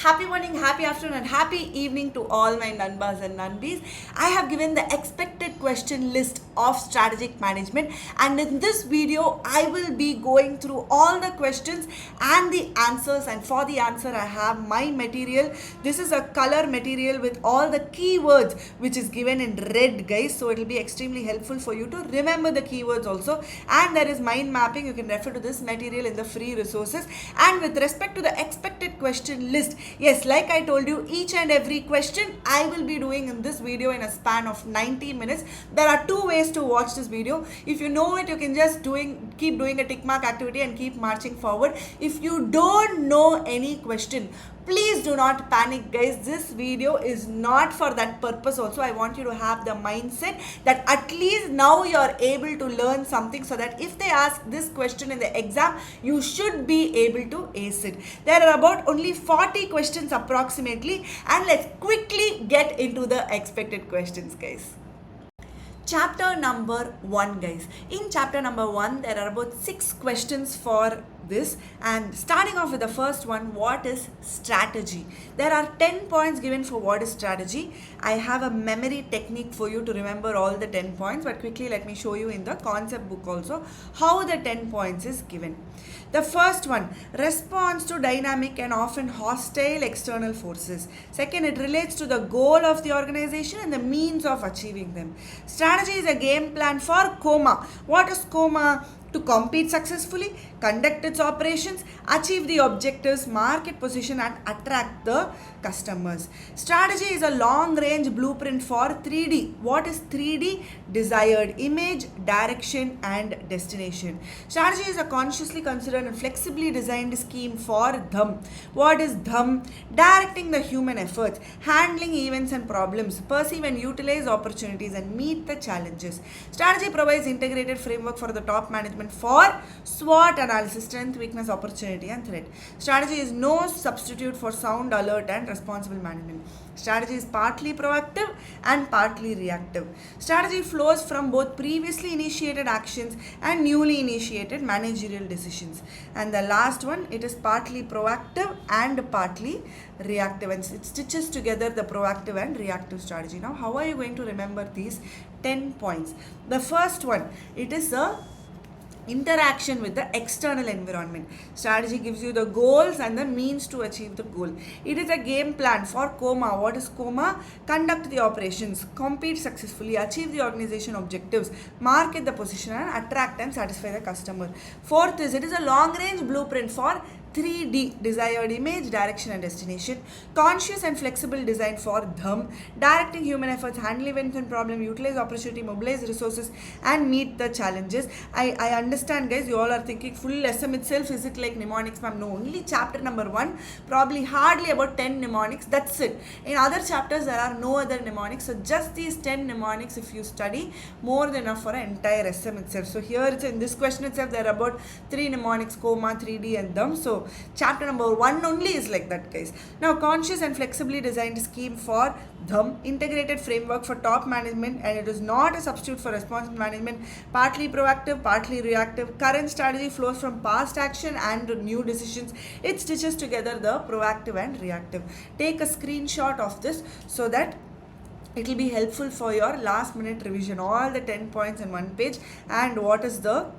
Happy morning, happy afternoon, and happy evening to all my Nanbas and Nanbis. I have given the expected question list of strategic management, and in this video, I will be going through all the questions and the answers. And for the answer, I have my material. This is a color material with all the keywords which is given in red, guys. So it will be extremely helpful for you to remember the keywords also. And there is mind mapping. You can refer to this material in the free resources. And with respect to the expected question list, yes, like I told you, each and every question I will be doing in this video in a span of 90 minutes. There are two ways to watch this video. If you know it, you can just keep doing a tick mark activity and keep marching forward. If you don't know any question, please do not panic, guys. This video is not for that purpose also. I want you to have the mindset that at least now you are able to learn something, so that if they ask this question in the exam, you should be able to ace it. There are about only 40 questions approximately, and let's quickly get into the expected questions, guys. Chapter number 1, guys. In chapter number 1, there are about 6 questions for this, and starting off with the first one, what is strategy? There are 10 points given for what is strategy. I have a memory technique for you to remember all the 10 points, but quickly let me show you in the concept book also how the 10 points is given. The first one, response to dynamic and often hostile external forces. Second, it relates to the goal of the organization and the means of achieving them. Strategy is a game plan for COMA. What is COMA? To compete successfully, conduct its operations, achieve the objectives, market position, and attract the customers. Strategy is a long-range blueprint for 3D. What is 3D? Desired image, direction, and destination. Strategy is a consciously considered and flexibly designed scheme for DHUM. What is DHUM? Directing the human efforts, handling events and problems, perceive and utilize opportunities, and meet the challenges. Strategy provides integrated framework for the top management for SWOT analysis: strength, weakness, opportunity, and threat. Strategy is no substitute for sound, alert, and responsible management. Strategy is partly proactive and partly reactive. Strategy flows from both previously initiated actions and newly initiated managerial decisions. And the last one, it is partly proactive and partly reactive, and it stitches together the proactive and reactive strategy. Now, how are you going to remember these 10 points? The first one, it is a interaction with the external environment. Strategy gives you the goals and the means to achieve the goal. It is a game plan for COMA. What is COMA? Conduct the operations, compete successfully, achieve the organization objectives, market the position, and attract and satisfy the customer. Fourth is, it is a long range blueprint for 3D, desired image, direction, and destination. Conscious and flexible design for DHUM, directing human efforts, handle events and problem, utilize opportunity, mobilize resources, and meet the challenges. I understand, guys, you all are thinking full SM itself, is it like mnemonics, ma'am? No, only chapter number 1, probably hardly about 10 mnemonics, that's it. In other chapters, there are no other mnemonics, so just these 10 mnemonics, if you study, more than enough for an entire SM itself. So here, it's in this question itself, there are about 3 mnemonics: COMA, 3D, and DHUM. So chapter number 1 only is like that, guys. Now, conscious and flexibly designed scheme for DHUM, integrated framework for top management, and it is not a substitute for responsible management. Partly proactive, partly reactive. Current strategy flows from past action and new decisions. It stitches together the proactive and reactive. Take a screenshot of this so that it will be helpful for your last minute revision. All the 10 points in one page, and what is the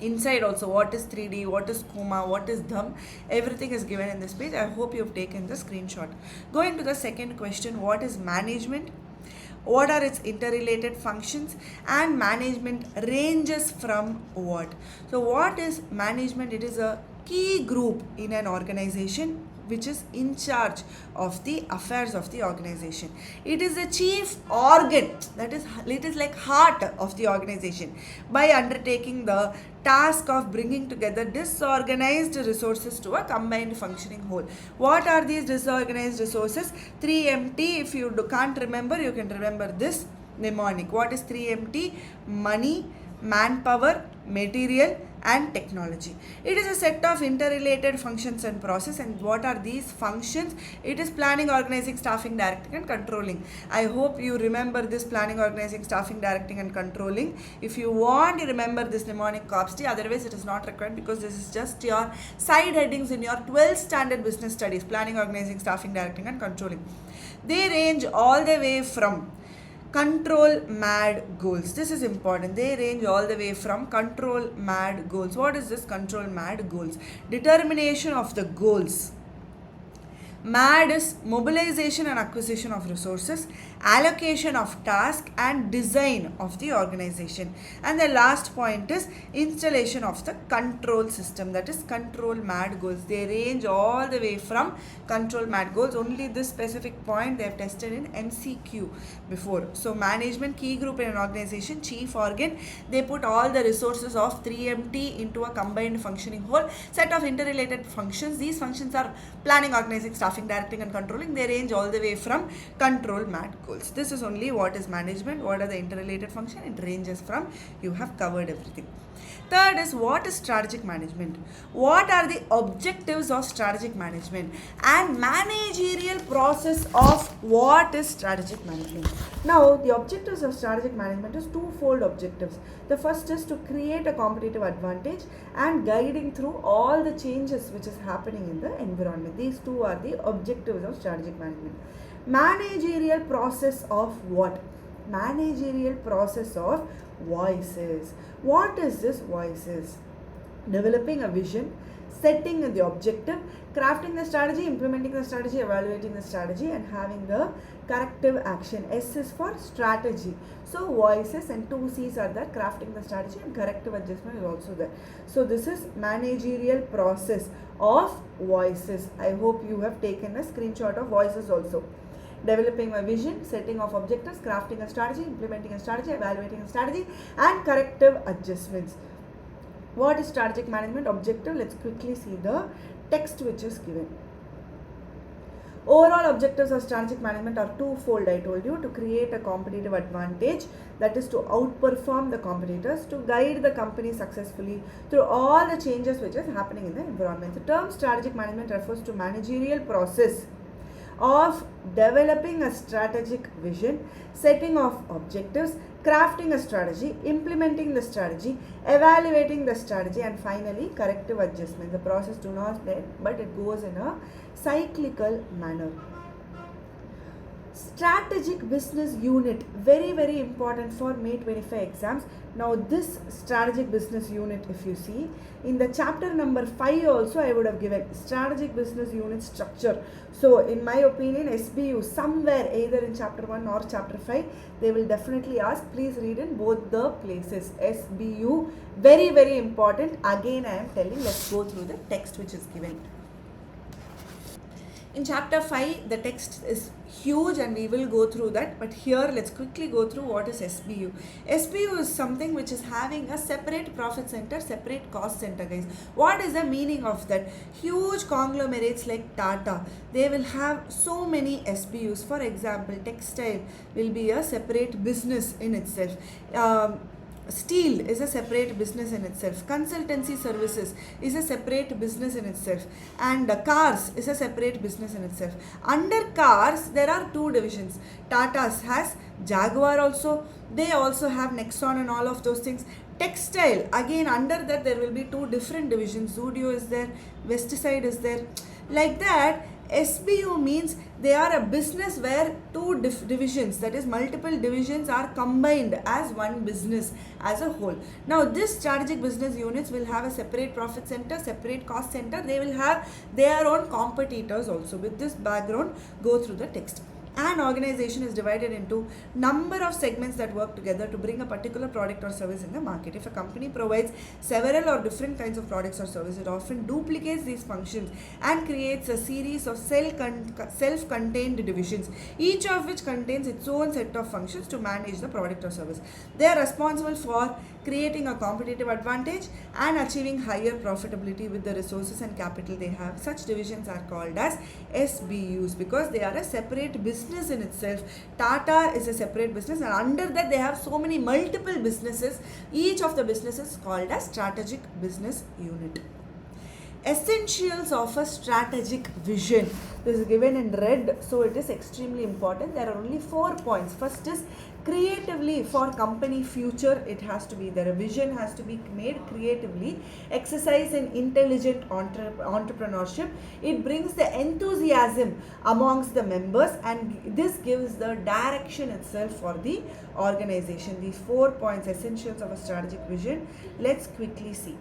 inside also, what is 3D, what is COMA, what is DHUM, everything is given in this page. I hope you've taken the screenshot. Going to the second question, what is management? What are its interrelated functions? And management ranges from what? So what is management? It is a key group in an organization which is in charge of the affairs of the organization. It is the chief organ, that is, it is like heart of the organization, by undertaking the task of bringing together disorganized resources to a combined functioning whole. What are these disorganized resources? 3MT. If you can't remember, you can remember this mnemonic. What is 3MT? Money, manpower, material, and technology. It is a set of interrelated functions and process. And what are these functions? It is planning, organizing, staffing, directing and controlling. I hope you remember this: planning, organizing, staffing, directing and controlling. If you want, you remember this mnemonic copy. Otherwise it is not required, because this is just your side headings in your 12th standard business studies: planning, organizing, staffing, directing and controlling. They range all the way from control mad goals. This is important. They range all the way from control mad goals. What is this control mad goals? Determination of the goals. MAD is mobilization and acquisition of resources, allocation of task and design of the organization. And the last point is installation of the control system, that is control MAD goals. They range all the way from control MAD goals. Only this specific point they have tested in MCQ before. So management, key group in an organization, chief organ, they put all the resources of 3MT into a combined functioning whole set of interrelated functions. These functions are planning, organizing, staffing, directing and controlling. They range all the way from control MAD goals. This is only what is management. What are the interrelated functions? It ranges from, you have covered everything. Third is, what is strategic management? What are the objectives of strategic management? And managerial process of what is strategic management? Now, the objectives of strategic management is twofold objectives. The first is to create a competitive advantage and guiding through all the changes which is happening in the environment. These two are the objectives of strategic management. Managerial process of what? Managerial process of voices. What is this voices? Developing a vision, setting the objective, crafting the strategy, implementing the strategy, evaluating the strategy and having the corrective action. S is for strategy. So voices, and 2 C's are there: crafting the strategy and corrective adjustment is also there. So this is managerial process of voices. I hope you have taken a screenshot of voices also. Developing a vision, setting of objectives, crafting a strategy, implementing a strategy, evaluating a strategy and corrective adjustments. What is strategic management objective? Let's quickly see the text which is given. Overall objectives of strategic management are twofold. I told you: to create a competitive advantage, that is to outperform the competitors, to guide the company successfully through all the changes which is happening in the environment. The term strategic management refers to managerial process of developing a strategic vision, setting of objectives, crafting a strategy, implementing the strategy, evaluating the strategy and finally corrective adjustment. The process do not end, but it goes in a cyclical manner. Strategic business unit, very very important for May 25 exams. Now this strategic business unit, if you see in the chapter number 5 also, I would have given strategic business unit structure. So in my opinion, SBU somewhere either in chapter 1 or chapter 5 they will definitely ask. Please read in both the places. SBU, very very important. Again I am telling, let's go through the text which is given. In chapter 5, the text is huge and we will go through that. But here, let's quickly go through what is SBU. SBU is something which is having a separate profit center, separate cost center, guys. What is the meaning of that? Huge conglomerates like Tata, they will have so many SBUs. For example, textile will be a separate business in itself. Steel is a separate business in itself. Consultancy services is a separate business in itself. And cars is a separate business in itself. Under cars, there are 2 divisions. Tata's has Jaguar also. They also have Nexon and all of those things. Textile, again under that there will be 2 different divisions. Zudio is there, Westside is there. Like that, SBU means they are a business where 2 divisions, that is multiple divisions, are combined as one business as a whole. Now this strategic business units will have a separate profit center, separate cost center. They will have their own competitors also. With this background, go through the text. An organization is divided into number of segments that work together to bring a particular product or service in the market. If a company provides several or different kinds of products or services, it often duplicates these functions and creates a series of self-contained divisions, each of which contains its own set of functions to manage the product or service. They are responsible for creating a competitive advantage, and achieving higher profitability with the resources and capital they have. Such divisions are called as SBUs because they are a separate business in itself. Tata is a separate business, and under that they have so many multiple businesses. Each of the businesses is called as strategic business unit. Essentials of a strategic vision. This is given in red, so it is extremely important. There are only 4 points. First is creatively for company future. It has to be there. A vision has to be made creatively. Exercise in intelligent entrepreneurship. It brings the enthusiasm amongst the members, and this gives the direction itself for the organization. These 4 points, essentials of a strategic vision. Let's quickly see.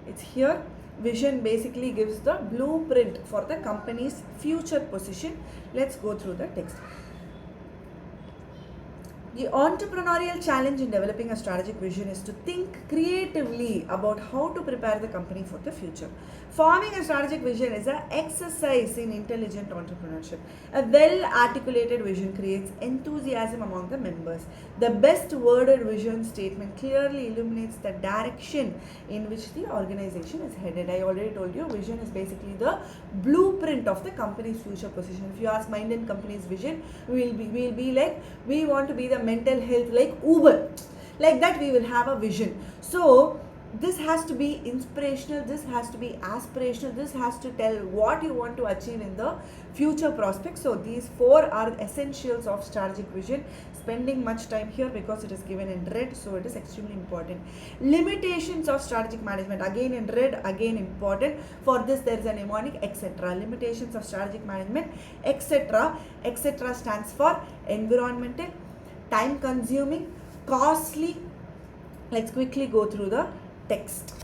It's here. Vision basically gives the blueprint for the company's future position. Let's go through the text. The entrepreneurial challenge in developing a strategic vision is to think creatively about how to prepare the company for the future. Forming a strategic vision is an exercise in intelligent entrepreneurship. A well-articulated vision creates enthusiasm among the members. The best worded vision statement clearly illuminates the direction in which the organization is headed. I already told you, vision is basically the blueprint of the company's future position. If you ask Mind and Company's vision, we'll be like, we want to be the mental health like Uber. Like that, we will have a vision. So this has to be inspirational, this has to be aspirational, this has to tell what you want to achieve in the future prospects. So these 4 are essentials of strategic vision. Spending much time here because it is given in red, so it is extremely important. Limitations of strategic management, again in red, again important. For this there is a mnemonic, etc. Limitations of strategic management, etc. Etc. stands for environmental, time consuming, costly. Let's quickly go through the text.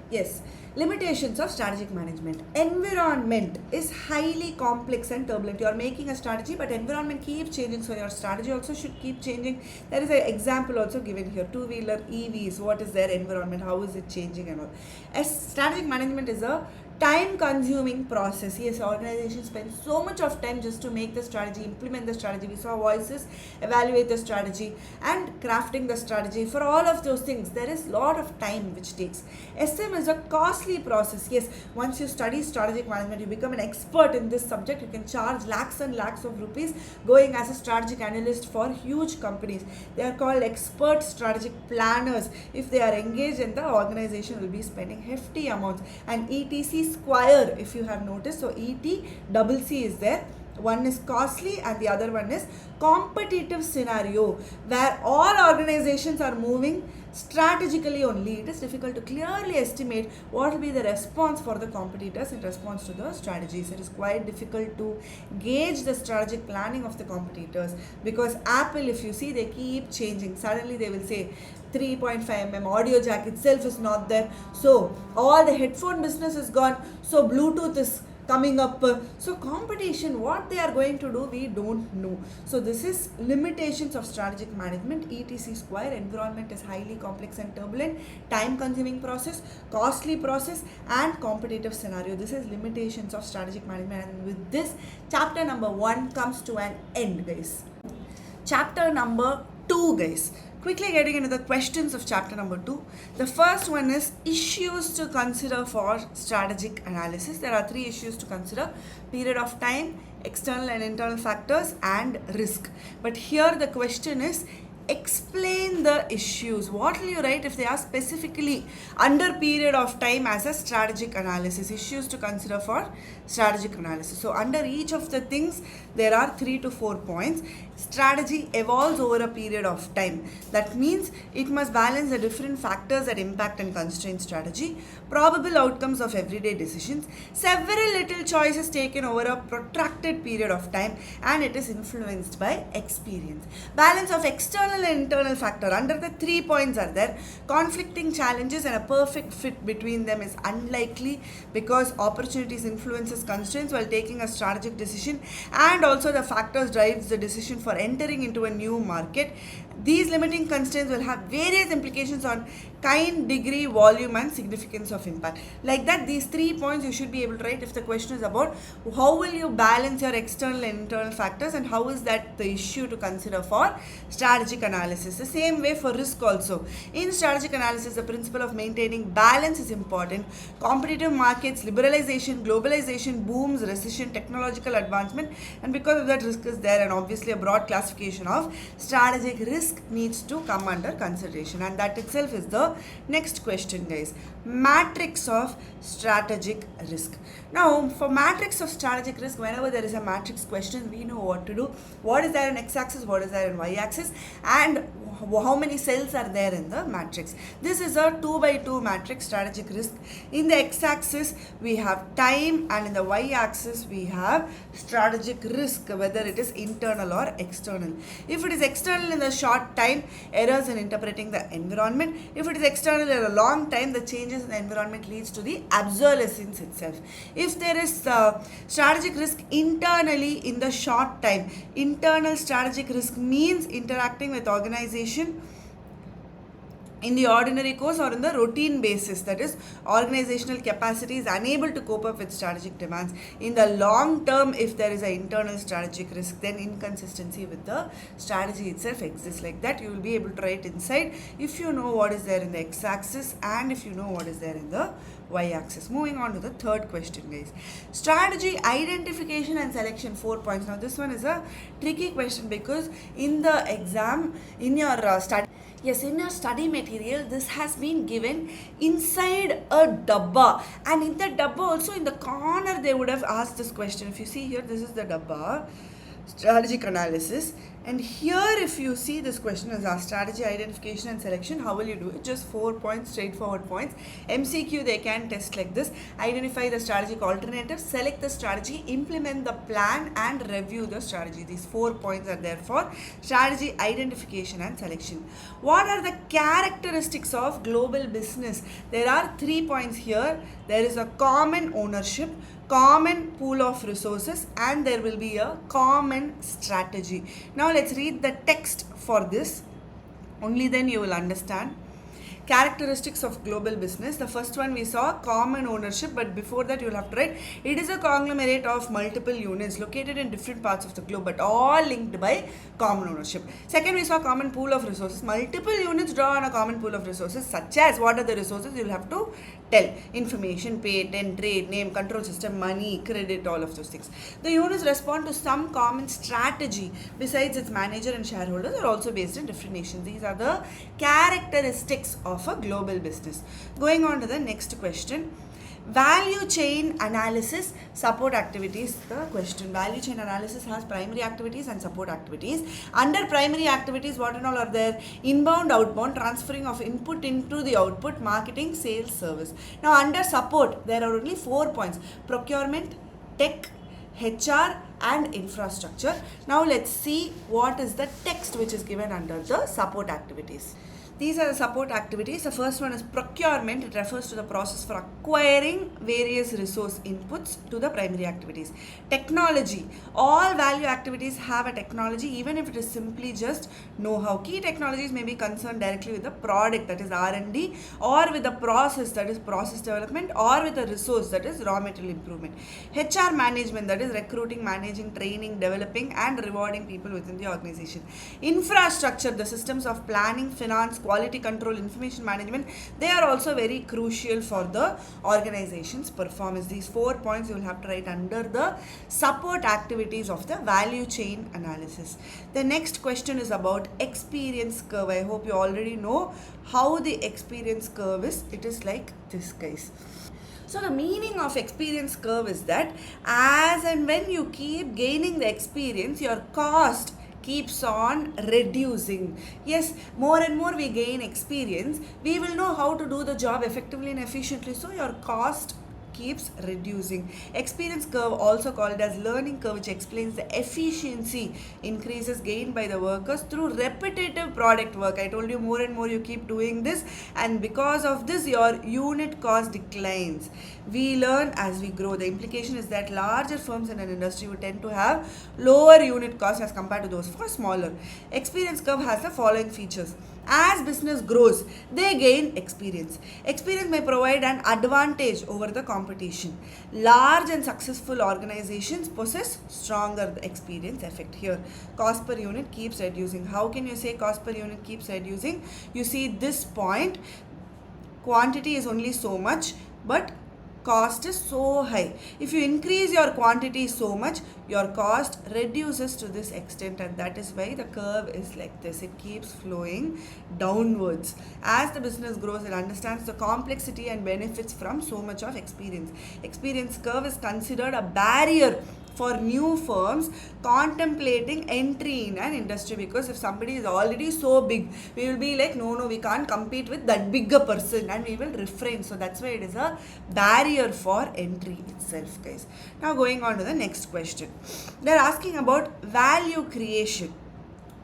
Yes, limitations of strategic management. Environment is highly complex and turbulent. You are making a strategy, but environment keeps changing, so your strategy also should keep changing. There is an example also given here. Two-wheeler EVs, what is their environment, how is it changing and all. As strategic management is a time consuming process. Yes, organizations spend so much of time just to make the strategy, implement the strategy. We saw voices, evaluate the strategy and crafting the strategy. For all of those things, there is a lot of time which takes. SM is a costly process. Yes, once you study strategic management, you become an expert in this subject. You can charge lakhs and lakhs of rupees going as a strategic analyst for huge companies. They are called expert strategic planners. If they are engaged, in the organization will be spending hefty amounts. And ETC Square, if you have noticed, so ETCC is there. One is costly and the other one is competitive scenario, where all organizations are moving strategically only. It is difficult to clearly estimate what will be the response for the competitors in response to the strategies. It is quite difficult to gauge the strategic planning of the competitors, because Apple, if you see, they keep changing. Suddenly they will say 3.5mm audio jack itself is not there, so all the headphone business is gone, so Bluetooth is coming up. So competition, what they are going to do, we don't know. So this is limitations of strategic management. ETC Square, environment is highly complex and turbulent, time consuming process, costly process and competitive scenario. This is limitations of strategic management, and with this chapter number 1 comes to an end, guys. Chapter number 2, guys. Quickly getting into the questions of chapter number 2. The first one is issues to consider for strategic analysis. There are 3 issues to consider: period of time, external and internal factors, and risk. But here the question is, explain the issues. What will you write if they are specifically under period of time as a strategic analysis? Issues to consider for strategic analysis. So under each of the things, there are 3 to 4 points. Strategy evolves over a period of time. That means it must balance the different factors that impact and constrain strategy, probable outcomes of everyday decisions, several little choices taken over a protracted period of time, and it is influenced by experience. Balance of external and internal factor. Under the 3 points are there. Conflicting challenges and a perfect fit between them is unlikely, because opportunities influences constraints while taking a strategic decision, and also the factors drives the decision for entering into a new market. These limiting constraints will have various implications on kind, degree, volume, and significance of impact. Like that, these 3 points you should be able to write if the question is about how will you balance your external and internal factors, and how is that the issue to consider for strategic analysis. The same way for risk also. In strategic analysis, the principle of maintaining balance is important. Competitive markets, liberalization, globalization, booms, recession, technological advancement, and because of that, risk is there, and obviously a broad classification of strategic risk needs to come under consideration, and that itself is the next question, guys. Matrix of strategic risk. Now, for matrix of strategic risk, whenever there is a matrix question, we know what to do. What is there in x-axis, what is there in y-axis, and how many cells are there in the matrix. This is a 2 by 2 matrix, strategic risk. In the x-axis, we have time, and in the y-axis, we have strategic risk, whether it is internal or external. If it is external in the short time, errors in interpreting the environment. If it is external in a long time, the changes in the environment leads to the obsolescence itself. If there is strategic risk internally in the short time, internal strategic risk means interacting with organization in the ordinary course or in the routine basis, that is organizational capacity is unable to cope up with strategic demands. In the long term, if there is an internal strategic risk, then inconsistency with the strategy itself exists. Like that, you will be able to write inside if you know what is there in the x-axis and if you know what is there in the y-axis. Moving on to the third question, guys. Strategy identification and selection, 4 points. Now this one is a tricky question because in the exam, in your study, yes, in your study material, this has been given inside a dabba, and in the dabba also in the corner they would have asked this question. If you see here, this is the dabba, strategic analysis, and here if you see this question is asked strategy identification and selection, how will you do it? Just 4 points, straightforward points. MCQ they can test like this: identify the strategic alternatives, select the strategy, implement the plan, and review the strategy. These 4 points are there for strategy identification and selection. What are the characteristics of global business? There are 3 points here. There is a common ownership, common pool of resources, and there will be a common strategy. Now let's read the text for this. Only then you will understand. Characteristics of global business. The first one we saw common ownership, but before that you will have to write it is a conglomerate of multiple units located in different parts of the globe but all linked by common ownership. Second, we saw common pool of resources. Multiple units draw on a common pool of resources, such as what are the resources you will have to tell: information, patent, trade, name, control system, money, credit, all of those things. The units respond to some common strategy besides its manager and shareholders are also based in different nations. These are the characteristics of a global business. Going on to the next question. Value chain analysis, support activities. The question, value chain analysis has primary activities and support activities. Under primary activities, what and all are there? Inbound, outbound, transferring of input into the output, marketing, sales, service. Now under support, there are only 4 points: procurement, tech, HR, and infrastructure. Now let's see what is the text which is given under the support activities. These are the support activities. The first one is procurement. It refers to the process for acquiring various resource inputs to the primary activities. Technology. All value activities have a technology, even if it is simply just know-how. Key technologies may be concerned directly with the product, that is R&D, or with the process, that is process development, or with the resource, that is raw material improvement. HR management, that is recruiting, managing, training, developing, and rewarding people within the organization. Infrastructure, the systems of planning, finance, quality control, information management, they are also very crucial for the organization's performance. These 4 points you will have to write under the support activities of the value chain analysis. The next question is about experience curve. I hope you already know how the experience curve is. It is like this, guys. So the meaning of experience curve is that as and when you keep gaining the experience, your cost keeps on reducing. Yes, more and more we gain experience, we will know how to do the job effectively and efficiently, so your cost keeps reducing. Experience curve, also called as learning curve, which explains the efficiency increases gained by the workers through repetitive product work. I told you, more and more you keep doing this, and because of this your unit cost declines. We learn as we grow. The implication is that larger firms in an industry would tend to have lower unit costs as compared to those for smaller. Experience curve has the following features: As business grows, they gain experience. Experience may provide an advantage over the competition. Large and successful organizations possess stronger experience effect. Here, cost per unit keeps reducing. How can you say cost per unit keeps reducing? You see this point, quantity is only so much, but cost is so high. If you increase your quantity so much, your cost reduces to this extent, and that is why the curve is like this. It keeps flowing downwards. As the business grows, it understands the complexity and benefits from so much of experience. Experience curve is considered a barrier for new firms contemplating entry in an industry, because if somebody is already so big, we will be like, no, we can't compete with that bigger person, and we will refrain. So that's why it is a barrier for entry itself, guys. Now going on to the next question. They're asking about value creation.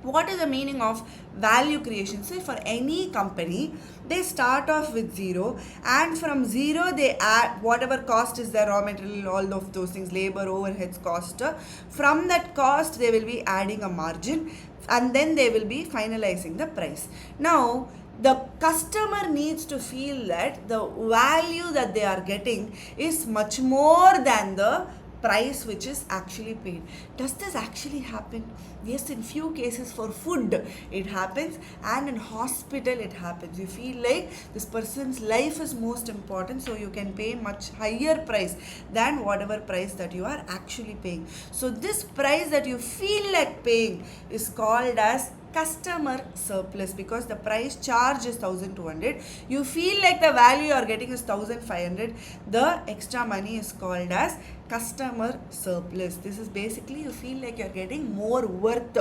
What is the meaning of value creation? So for any company, they start off with zero, and from zero they add whatever cost is their raw material, all of those things, labor, overheads, cost. From that cost, they will be adding a margin, and then they will be finalizing the price. Now, the customer needs to feel that the value that they are getting is much more than the price which is actually paid. Does this actually happen? Yes, in few cases for food it happens, and in hospital it happens. You feel like this person's life is most important, so you can pay much higher price than whatever price that you are actually paying. So this price that you feel like paying is called as customer surplus, because the price charge is 1200, you feel like the value you are getting is 1500, the extra money is called as customer surplus. This is basically, you feel like you are getting more worth.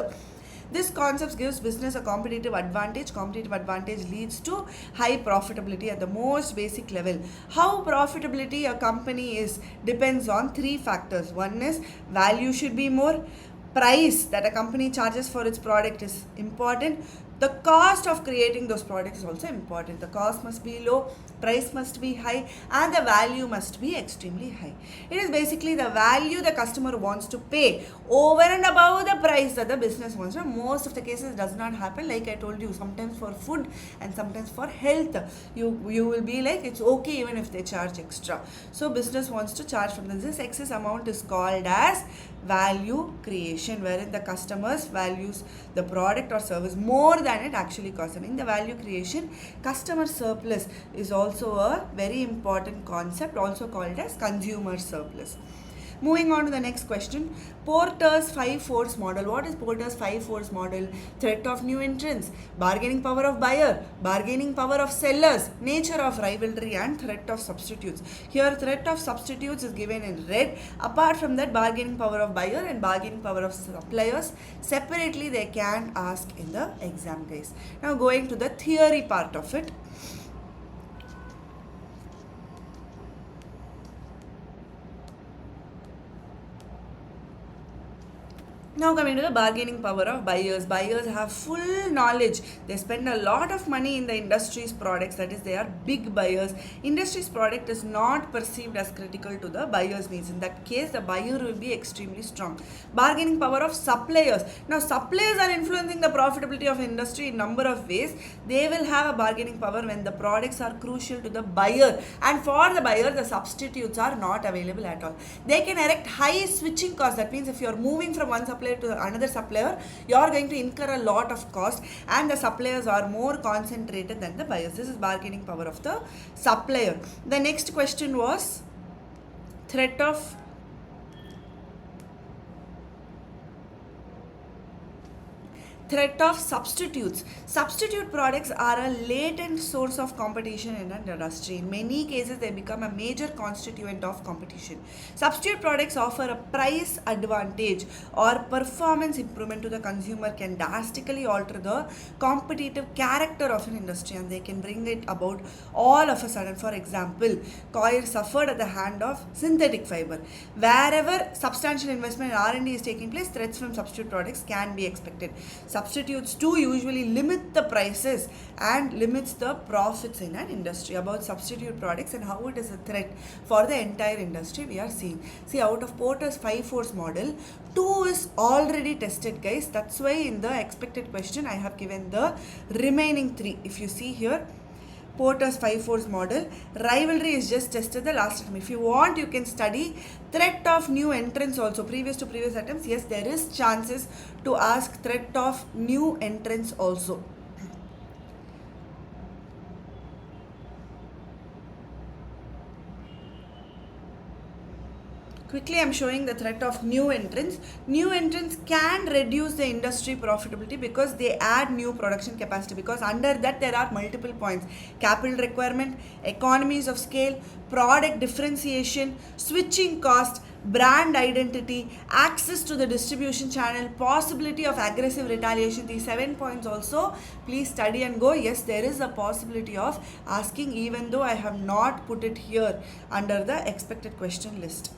This concept gives business a competitive advantage. Competitive advantage leads to high profitability at the most basic level. How profitability a company is depends on three factors. One is value should be more. Price that a company charges for its product is important. The cost of creating those products is also important. The cost must be low, price must be high, and the value must be extremely high. It is basically the value the customer wants to pay over and above the price that the business wants. Now, most of the cases it does not happen. Like I told you, sometimes for food and sometimes for health, you will be like, it's okay even if they charge extra. So business wants to charge from this excess amount is called as value creation, wherein the customers values the product or service more than it actually costs. And in the value creation, customer surplus is also a very important concept, also called as consumer surplus. Moving on to the next question. Porter's 5 force model. What is Porter's 5 force model? Threat of new entrants, bargaining power of buyer, bargaining power of sellers, nature of rivalry, and threat of substitutes. Here threat of substitutes is given in red. Apart from that, bargaining power of buyer and bargaining power of suppliers, separately they can ask in the exam, guys. Now going to the theory part of it. Now coming to the bargaining power of buyers. Buyers have full knowledge. They spend a lot of money in the industry's products. That is, they are big buyers. Industry's product is not perceived as critical to the buyer's needs. In that case, the buyer will be extremely strong. Bargaining power of suppliers. Now, suppliers are influencing the profitability of industry in number of ways. They will have a bargaining power when the products are crucial to the buyer. And for the buyer, the substitutes are not available at all. They can erect high switching costs. That means if you are moving from one supplier to another supplier, you are going to incur a lot of cost, and the suppliers are more concentrated than the buyers. This is bargaining power of the supplier. The next question was threat of substitutes. Substitute products are a latent source of competition in an industry. In many cases, they become a major constituent of competition. Substitute products offer a price advantage or performance improvement to the consumer, can drastically alter the competitive character of an industry, and they can bring it about all of a sudden. For example, coir suffered at the hand of synthetic fiber. Wherever substantial investment in R&D is taking place, threats from substitute products can be expected. Substitutes too usually limit the prices and limits the profits in an industry. About substitute products and how it is a threat for the entire industry we are seeing. See, out of Porter's 5 force model, 2 is already tested, guys. That's why in the expected question I have given the remaining 3. If you see here, Porter's 5 force model, rivalry is just tested the last time. If you want, you can study threat of new entrants also. Previous to previous attempts, yes, there is chances to ask threat of new entrants also. Quickly, I am showing the threat of new entrants. New entrants can reduce the industry profitability because they add new production capacity, because under that there are multiple points: capital requirement, economies of scale, product differentiation, switching cost, brand identity, access to the distribution channel, possibility of aggressive retaliation. These 7 points also, please study and go. Yes, there is a possibility of asking, even though I have not put it here under the expected question list.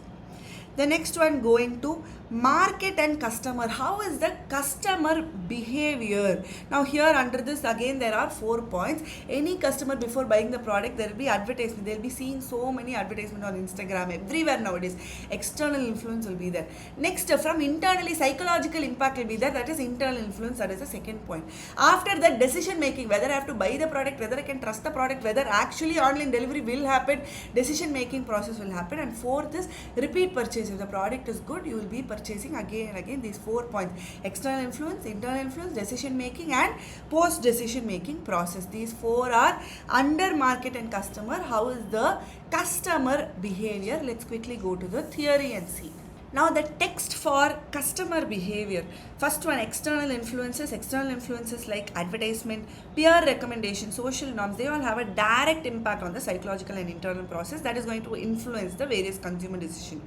The next one, going to market and customer. How is the customer behavior? Now here under this again there are 4 points. Any customer before buying the product, there will be advertisement. They will be seeing so many advertisements on Instagram, everywhere nowadays. External influence will be there. Next, from internally, psychological impact will be there. That is internal influence. That is the second point. After that, decision making, whether I have to buy the product, whether I can trust the product, whether actually online delivery will happen, decision making process will happen. And fourth is repeat purchase. If the product is good, you will be purchasing again and again. These 4 points: external influence, internal influence, decision making, and post decision making process. These 4 are under market and customer. How is the customer behavior? Let's quickly go to the theory and see. Now the text for customer behavior. First one, external influences. External influences like advertisement, peer recommendation, social norms, they all have a direct impact on the psychological and internal process that is going to influence the various consumer decision.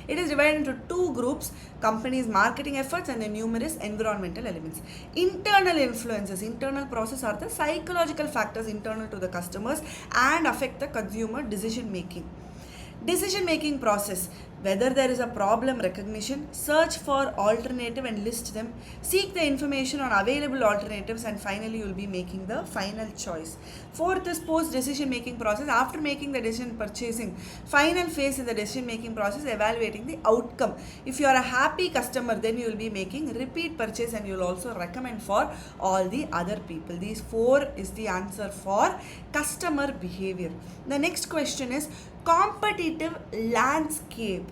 It is divided into 2 groups: companies' marketing efforts and the numerous environmental elements. Internal influences, internal process are the psychological factors internal to the customers and affect the consumer decision making. Decision making process, whether there is a problem recognition, search for alternative and list them, seek the information on available alternatives, and finally you will be making the final choice. Fourth is post decision making process. After making the decision purchasing, final phase in the decision making process, evaluating the outcome. If you are a happy customer, then you will be making repeat purchase and you will also recommend for all the other people. These 4 is the answer for customer behavior. The next question is competitive landscape.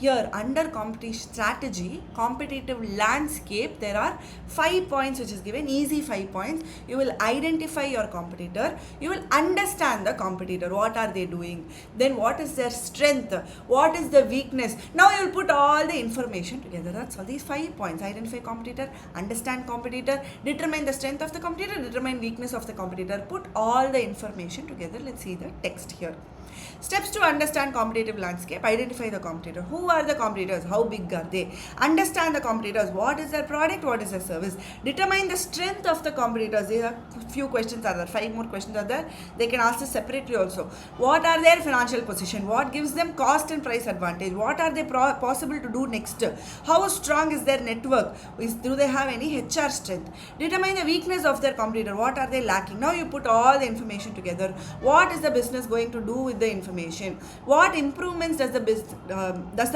Here under competition strategy, competitive landscape, there are 5 points which is given, easy 5 points. You will identify your competitor, you will understand the competitor, what are they doing, then what is their strength, what is the weakness. Now you will put all the information together. That's all. These 5 points: identify competitor, understand competitor, determine the strength of the competitor, determine weakness of the competitor. Put all the information together. Let's see the text here. Steps to understand competitive landscape: identify the competitor. Who are the competitors? How big are they? Understand the competitors. What is their product? What is their service? Determine the strength of the competitors. There are few questions are there. 5 more questions are there. They can ask this separately also. What are their financial position? What gives them cost and price advantage? What are they possible to do next? How strong is their network? Do they have any HR strength? Determine the weakness of their competitor. What are they lacking? Now you put all the information together. What is the business going to do with the information? What improvements does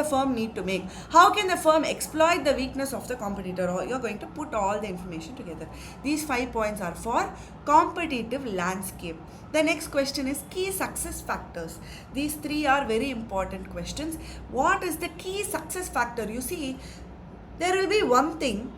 the firm need to make? How can the firm exploit the weakness of the competitor? Or you're going to put all the information together. These 5 points are for competitive landscape. The next question is key success factors. These 3 are very important questions. What is the key success factor? You see, there will be one thing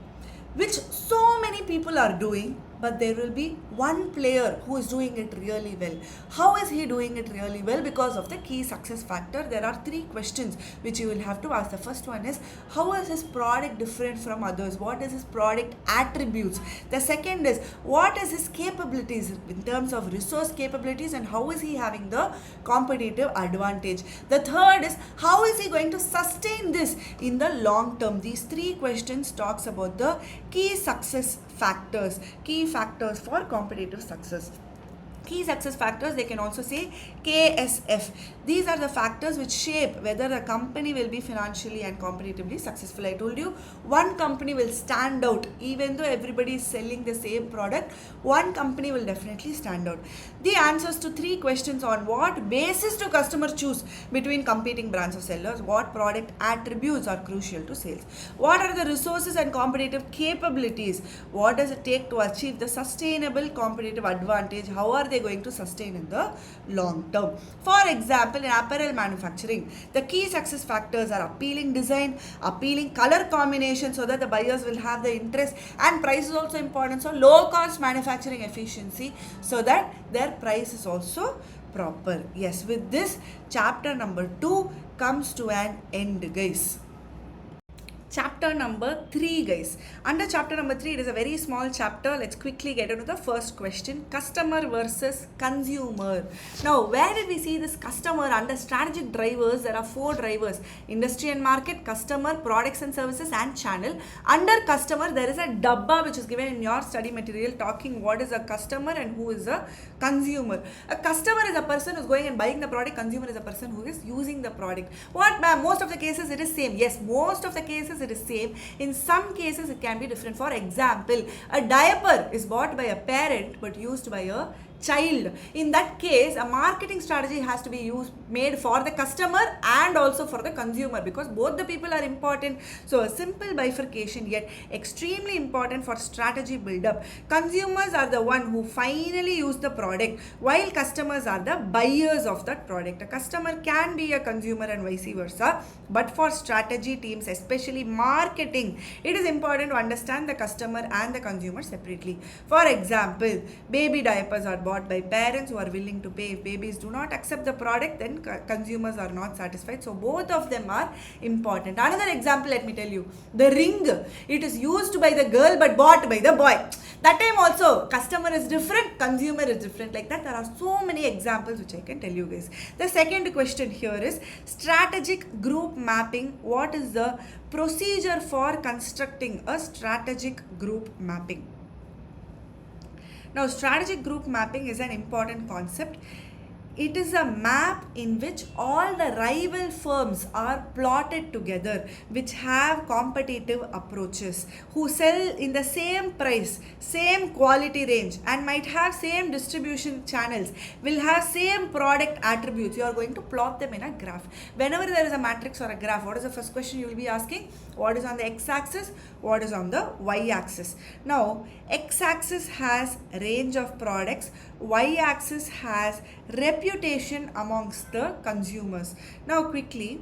which so many people are doing, but there will be one player who is doing it really well. How is he doing it really well? Because of the key success factor. There are 3 questions which you will have to ask. The first one is, how is his product different from others? What is his product attributes? The second is, what is his capabilities in terms of resource capabilities, and how is he having the competitive advantage? The third is, how is he going to sustain this in the long term? These 3 questions talks about the key success factors, key factors for competitive success. Key success factors, they can also say KSF. These are the factors which shape whether a company will be financially and competitively successful. I told you, one company will stand out even though everybody is selling the same product. One company will definitely stand out. The answers to 3 questions: on what basis do customers choose between competing brands of sellers, what product attributes are crucial to sales, what are the resources and competitive capabilities, what does it take to achieve the sustainable competitive advantage, how are they going to sustain in the long term. For example, in apparel manufacturing, the key success factors are appealing design, appealing color combination so that the buyers will have the interest, and price is also important. So low cost manufacturing efficiency so that their price is also proper. Yes, with this, chapter number 2 comes to an end, guys. Chapter number 3, guys. Under chapter number 3, it is a very small chapter. Let's quickly get into the first question: customer versus consumer. Now, where did we see this customer? Under strategic drivers, there are 4 drivers: industry and market, customer, products and services, and channel. Under customer, there is a dabba which is given in your study material talking what is a customer and who is a consumer. A customer is a person who is going and buying the product. Consumer is a person who is using the product. What, ma'am? Most of the cases it is same. Yes, most of the cases it is same. In some cases it can be different. For example, a diaper is bought by a parent but used by a child. In that case, a marketing strategy has to be made for the customer and also for the consumer, because both the people are important. So a simple bifurcation, yet extremely important for strategy build-up. Consumers are the one who finally use the product, while customers are the buyers of that product. A customer can be a consumer and vice versa, but for strategy teams, especially marketing, it is important to understand the customer and the consumer separately. For example, baby diapers are bought by parents who are willing to pay. If babies do not accept the product, then consumers are not satisfied. So both of them are important. Another example, let me tell you, the ring, it is used by the girl but bought by the boy. That time also, customer is different, consumer is different. Like that, there are so many examples which I can tell you guys. The second question here is strategic group mapping. What is the procedure for constructing a strategic group mapping? Now, strategic group mapping is an important concept. It is a map in which all the rival firms are plotted together, which have competitive approaches, who sell in the same price, same quality range, and might have same distribution channels, will have same product attributes. You are going to plot them in a graph. Whenever there is a matrix or a graph, what is the first question you will be asking? What is on the x-axis? What is on the y-axis? Now, x-axis has range of products, y-axis has reputation amongst the consumers. Now, quickly,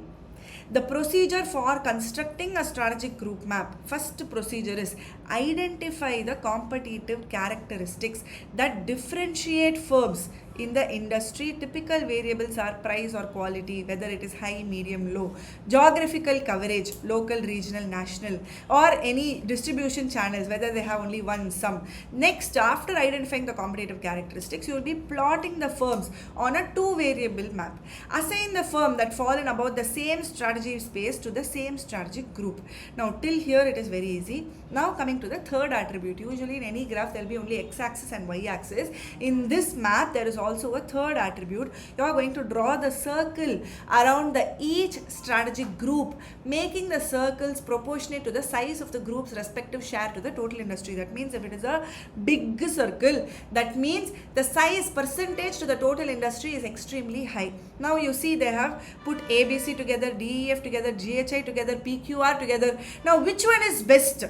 the procedure for constructing a strategic group map. First procedure is identify the competitive characteristics that differentiate firms in the industry. Typical variables are price or quality, whether it is high, medium, low, geographical coverage, local, regional, national, or any distribution channels, whether they have only one, some. Next, after identifying the competitive characteristics, you will be plotting the firms on a 2-variable map. Assign the firm that fall in about the same strategy space to the same strategic group. Now, till here it is very easy. Now, coming to the third attribute. Usually in any graph, there will be only x-axis and y-axis. In this map, there is also a third attribute. You are going to draw the circle around each strategic group, making the circles proportionate to the size of the group's respective share to the total industry. That means if it is a big circle, that means the size percentage to the total industry is extremely high. Now you see they have put ABC together, DEF together, GHI together, PQR together. Now which one is best?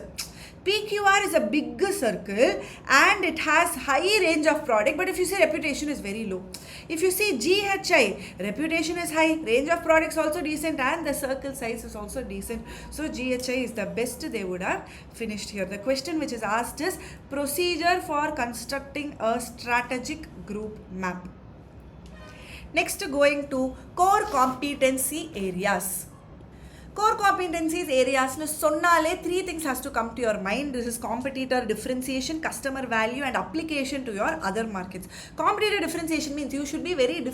PQR is a big circle and it has high range of product, but if you see reputation is very low. If you see GHI, reputation is high, range of products also decent, and the circle size is also decent. So GHI is the best they would have finished here. The question which is asked is procedure for constructing a strategic group map. Next, going to core competency areas. Core competencies areas nu sonnale three things has to come to your mind. This is competitor differentiation, customer value and application to your other markets. Competitor differentiation means you should be very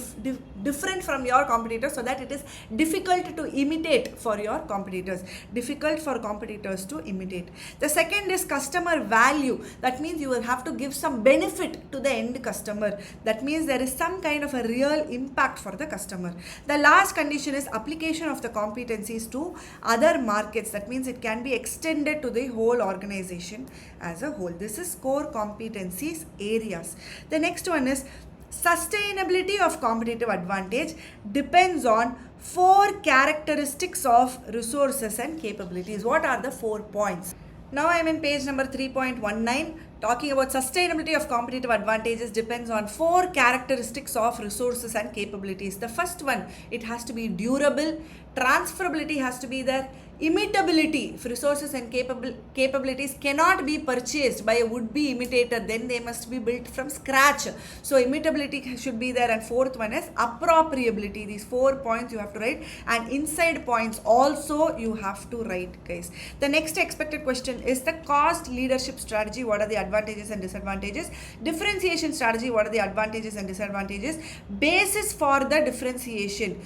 different from your competitors so that it is difficult to imitate for your competitors. Difficult for competitors to imitate. The second is customer value. That means you will have to give some benefit to the end customer. That means there is some kind of a real impact for the customer. The last condition is application of the competencies to other markets. That means it can be extended to the whole organization as a whole. This is core competencies areas. The next one is sustainability of competitive advantage depends on 4 characteristics of resources and capabilities. What are the 4 points? Now I am in page number 3.19, talking about sustainability of competitive advantages depends on 4 characteristics of resources and capabilities. The first one, it has to be durable, transferability has to be there, imitability. If resources and capabilities cannot be purchased by a would-be imitator, then they must be built from scratch. So imitability should be there. And fourth one is appropriability. These 4 points you have to write, and inside points also you have to write, guys. The next expected question is the cost leadership strategy. What are the advantages and disadvantages? Differentiation strategy. What are the advantages and disadvantages? Basis for the differentiation.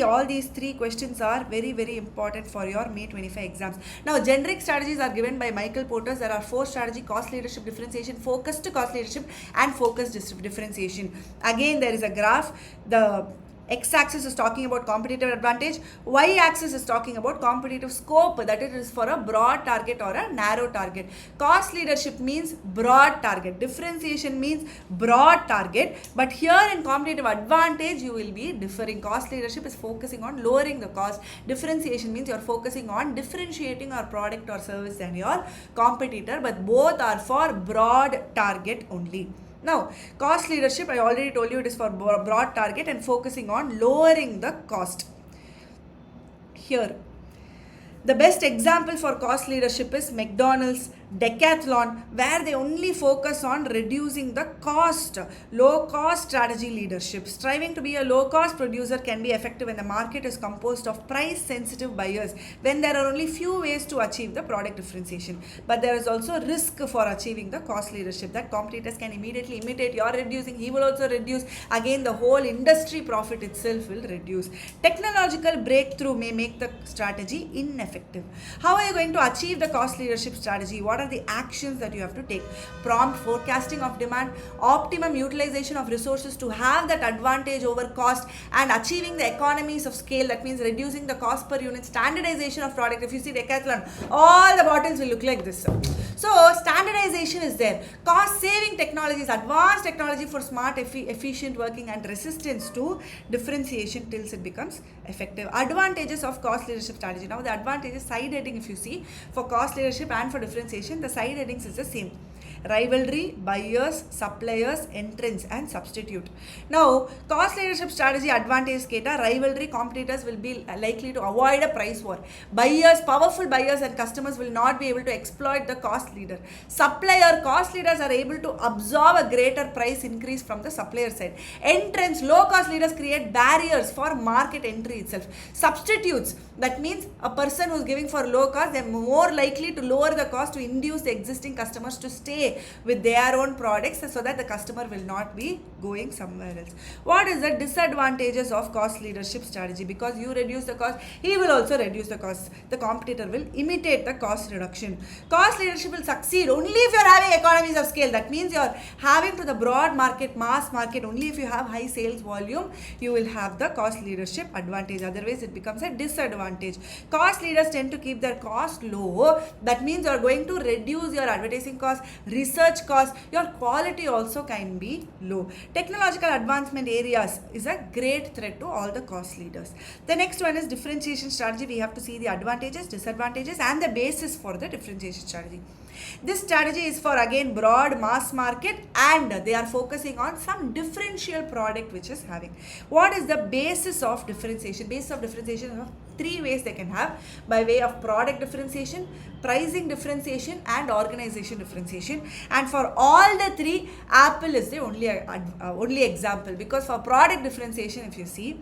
All these three questions are very, very important for your May 25 exams. Now, generic strategies are given by Michael Porter. There are 4 strategy: cost leadership, differentiation, focused cost leadership, and focused differentiation. Again, there is a graph. The x-axis is talking about competitive advantage, y-axis is talking about competitive scope, that it is for a broad target or a narrow target. Cost leadership means broad target, differentiation means broad target, but here in competitive advantage you will be differing. Cost leadership is focusing on lowering the cost, differentiation means you are focusing on differentiating your product or service than your competitor, but both are for broad target only. Now, cost leadership, I already told you it is for broad target and focusing on lowering the cost. Here, the best example for cost leadership is McDonald's, Decathlon, where they only focus on reducing the cost. Low cost strategy leadership. Striving to be a low cost producer can be effective when the market is composed of price sensitive buyers, when there are only few ways to achieve the product differentiation. But there is also risk for achieving the cost leadership, that competitors can immediately imitate. You are reducing, he will also reduce. Again, the whole industry profit itself will reduce. Technological breakthrough may make the strategy ineffective. How are you going to achieve the cost leadership strategy? What are the actions that you have to take? Prompt forecasting of demand, optimum utilization of resources to have that advantage over cost, and achieving the economies of scale. That means reducing the cost per unit, standardization of product. If you see Decathlon, all the bottles will look like this. So standardization is there. Cost saving technologies, advanced technology for smart, efficient working, and resistance to differentiation till it becomes effective. Advantages of cost leadership strategy. Now the advantages, side heading, if you see, for cost leadership and for differentiation, the side headings is the same: rivalry, buyers, suppliers, entrants, and substitute. Now, cost leadership strategy advantage keta, rivalry, competitors will be likely to avoid a price war. Buyers, powerful buyers and customers will not be able to exploit the cost leader. Supplier, cost leaders are able to absorb a greater price increase from the supplier side. Entrants, low cost leaders create barriers for market entry itself. Substitutes, that means a person who is giving for low cost, they are more likely to lower the cost to induce the existing customers to stay with their own products, so that the customer will not be going somewhere else. What is the disadvantages of cost leadership strategy? Because you reduce the cost, he will also reduce the cost. The competitor will imitate the cost reduction. Cost leadership will succeed only if you are having economies of scale. That means you are having to the broad market, mass market. Only if you have high sales volume, you will have the cost leadership advantage. Otherwise, it becomes a disadvantage. Cost leaders tend to keep their cost low. That means you are going to reduce your advertising cost, research cost, your quality also can be low. Technological advancement areas is a great threat to all the cost leaders. The next one is differentiation strategy. We have to see the advantages, disadvantages, and the basis for the differentiation strategy. This strategy is for, again, broad mass market, and they are focusing on some differential product which is having. What is the basis of differentiation? Basis of differentiation is 3 ways they can have: by way of product differentiation, pricing differentiation, and organization differentiation. And for all the 3, Apple is the only example, because for product differentiation, if you see,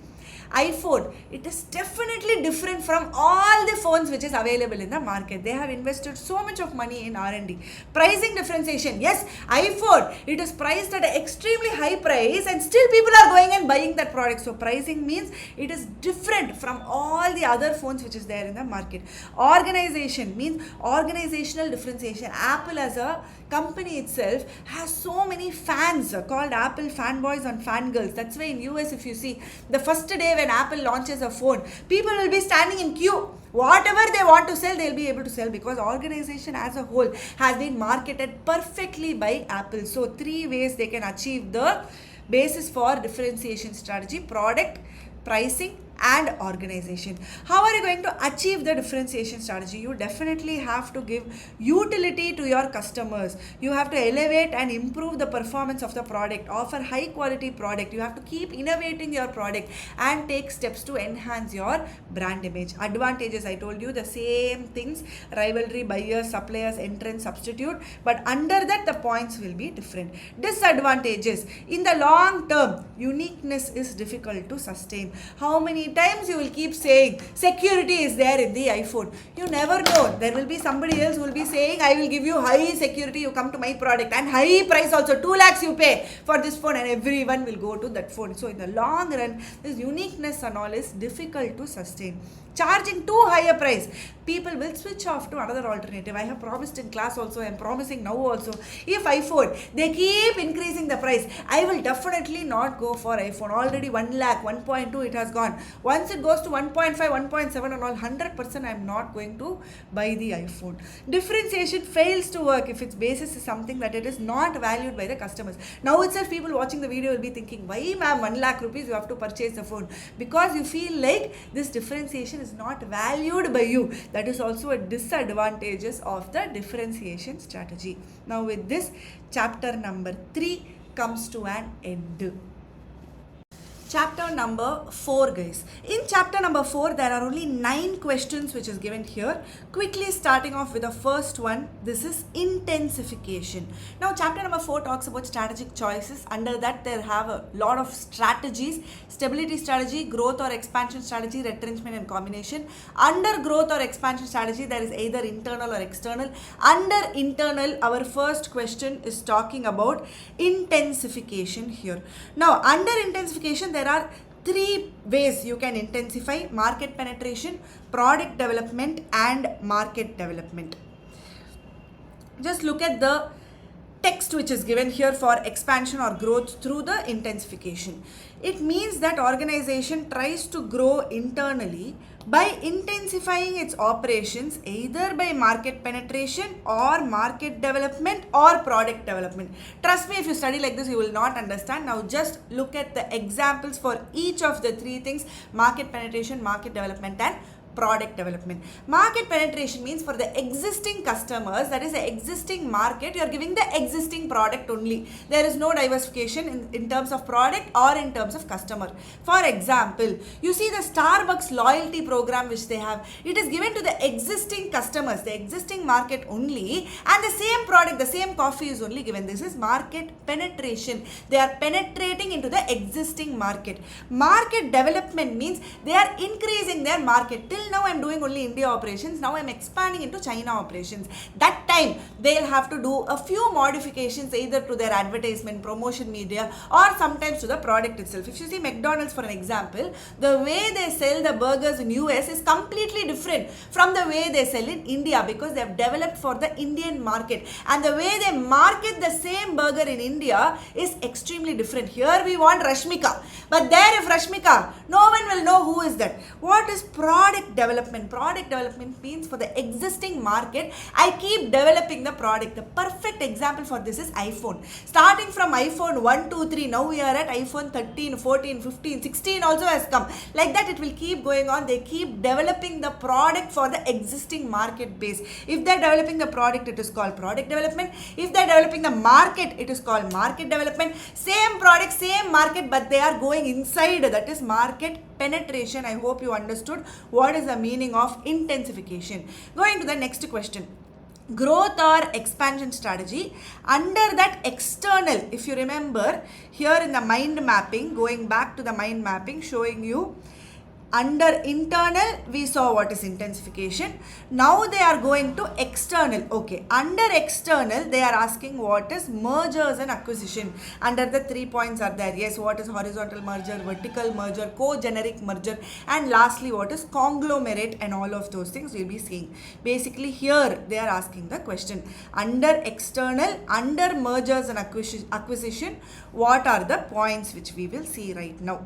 iPhone, it is definitely different from all the phones which is available in the market. They have invested so much of money in R&D. Pricing differentiation, yes, iPhone, it is priced at an extremely high price and still people are going and buying that product. So pricing means it is different from all the other phones which is there in the market. Organization means organizational differentiation. Apple as a company itself has so many fans called Apple fanboys and fangirls. That's why in US, if you see, the first day when Apple launches a phone, people will be standing in queue. Whatever they want to sell, they'll be able to sell because organization as a whole has been marketed perfectly by Apple. So 3 ways they can achieve the basis for differentiation strategy: product, pricing, and organization. How are you going to achieve the differentiation strategy? You definitely have to give utility to your customers. You have to elevate and improve the performance of the product, offer high quality product. You have to keep innovating your product and take steps to enhance your brand image. Advantages, I told you the same things: rivalry, buyers, suppliers, entrance, substitute, but under that the points will be different. Disadvantages, in the long term, uniqueness is difficult to sustain. How many times you will keep saying security is there in the iPhone? You never know. There will be somebody else who will be saying, I will give you high security, you come to my product, and high price also, 2 lakhs you pay for this phone, and everyone will go to that phone. So in the long run, this uniqueness and all is difficult to sustain. Charging too high a price, people will switch off to another alternative. I have promised in class also, I am promising now also. If iPhone, they keep increasing the price, I will definitely not go for iPhone. Already 1 lakh, 1.2 it has gone. Once it goes to 1.5, 1.7 and all, 100% I am not going to buy the iPhone. Differentiation fails to work if its basis is something that it is not valued by the customers. Now itself people watching the video will be thinking, why ma'am, 1 lakh rupees you have to purchase the phone? Because you feel like this differentiation is not valued by you. That is also a disadvantages of the differentiation strategy. Now with this, chapter number 3 comes to an end. Chapter number 4, guys. In chapter number 4, there are only 9 questions which is given here. Quickly starting off with the first one. This is intensification. Now chapter number 4 talks about strategic choices. Under that there have a lot of strategies: stability strategy, growth or expansion strategy, retrenchment and combination. Under growth or expansion strategy, there is either internal or external. Under internal, our first question is talking about intensification here. Now under intensification, there are 3 ways you can intensify: market penetration, product development, and market development. Just look at the text which is given here for expansion or growth through the intensification. It means that organization tries to grow internally by intensifying its operations either by market penetration or market development or product development. Trust me, if you study like this, you will not understand. Now just look at the examples for each of the 3 things: market penetration, market development, and product development. Market penetration means for the existing customers, that is the existing market, you are giving the existing product only. There is no diversification in terms of product or in terms of customer. For example, you see the Starbucks loyalty program which they have. It is given to the existing customers, the existing market only, and the same product, the same coffee is only given. This is market penetration. They are penetrating into the existing market. Market development means they are increasing their market. Till now I am doing only India operations. Now I am expanding into China operations. That time they will have to do a few modifications either to their advertisement, promotion media, or sometimes to the product itself. If you see McDonald's for an example, the way they sell the burgers in US is completely different from the way they sell in India because they have developed for the Indian market, and the way they market the same burger in India is extremely different. Here we want Rashmika, but there if Rashmika, no one will know who is that. What is product development? Product development means for the existing market, I keep developing the product. The perfect example for this is iPhone. Starting from iPhone 1, 2, 3, now we are at iPhone 13, 14, 15, 16 also has come. Like that it will keep going on. They keep developing the product for the existing market base. If they are developing the product, it is called product development. If they are developing the market, it is called market development. Same product, same market, but they are going inside, that is market penetration. I hope you understood what is the meaning of intensification. Going to the next question. growth or expansion strategy. Under that external, if you remember here in the mind mapping, going back to the mind mapping, showing you under internal we saw what is intensification. Now they are going to external. Okay, under external they are asking what is mergers and acquisition. Under the 3 points are there. Yes, what is horizontal merger, vertical merger, co-generic merger, and lastly what is conglomerate, and all of those things we'll be seeing. Basically here they are asking the question under external, under mergers and acquisition, what are the points which we will see right now.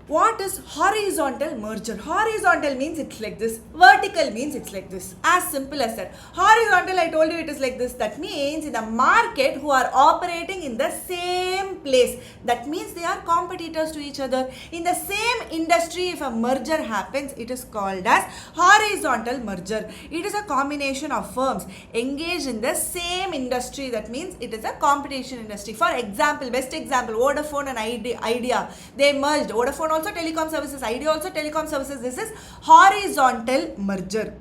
What is horizontal merger? Horizontal means it's like this. Vertical means it's like this. As simple as that. Horizontal, I told you it is like this. That means in the market who are operating in the same place. That means they are competitors to each other. In the same industry, if a merger happens, it is called as horizontal merger. It is a combination of firms engaged in the same industry. That means it is a competition industry. For example, best example, Vodafone and Idea. They merged. Vodafone also telecom services, Idea also telecom services. This is horizontal merger.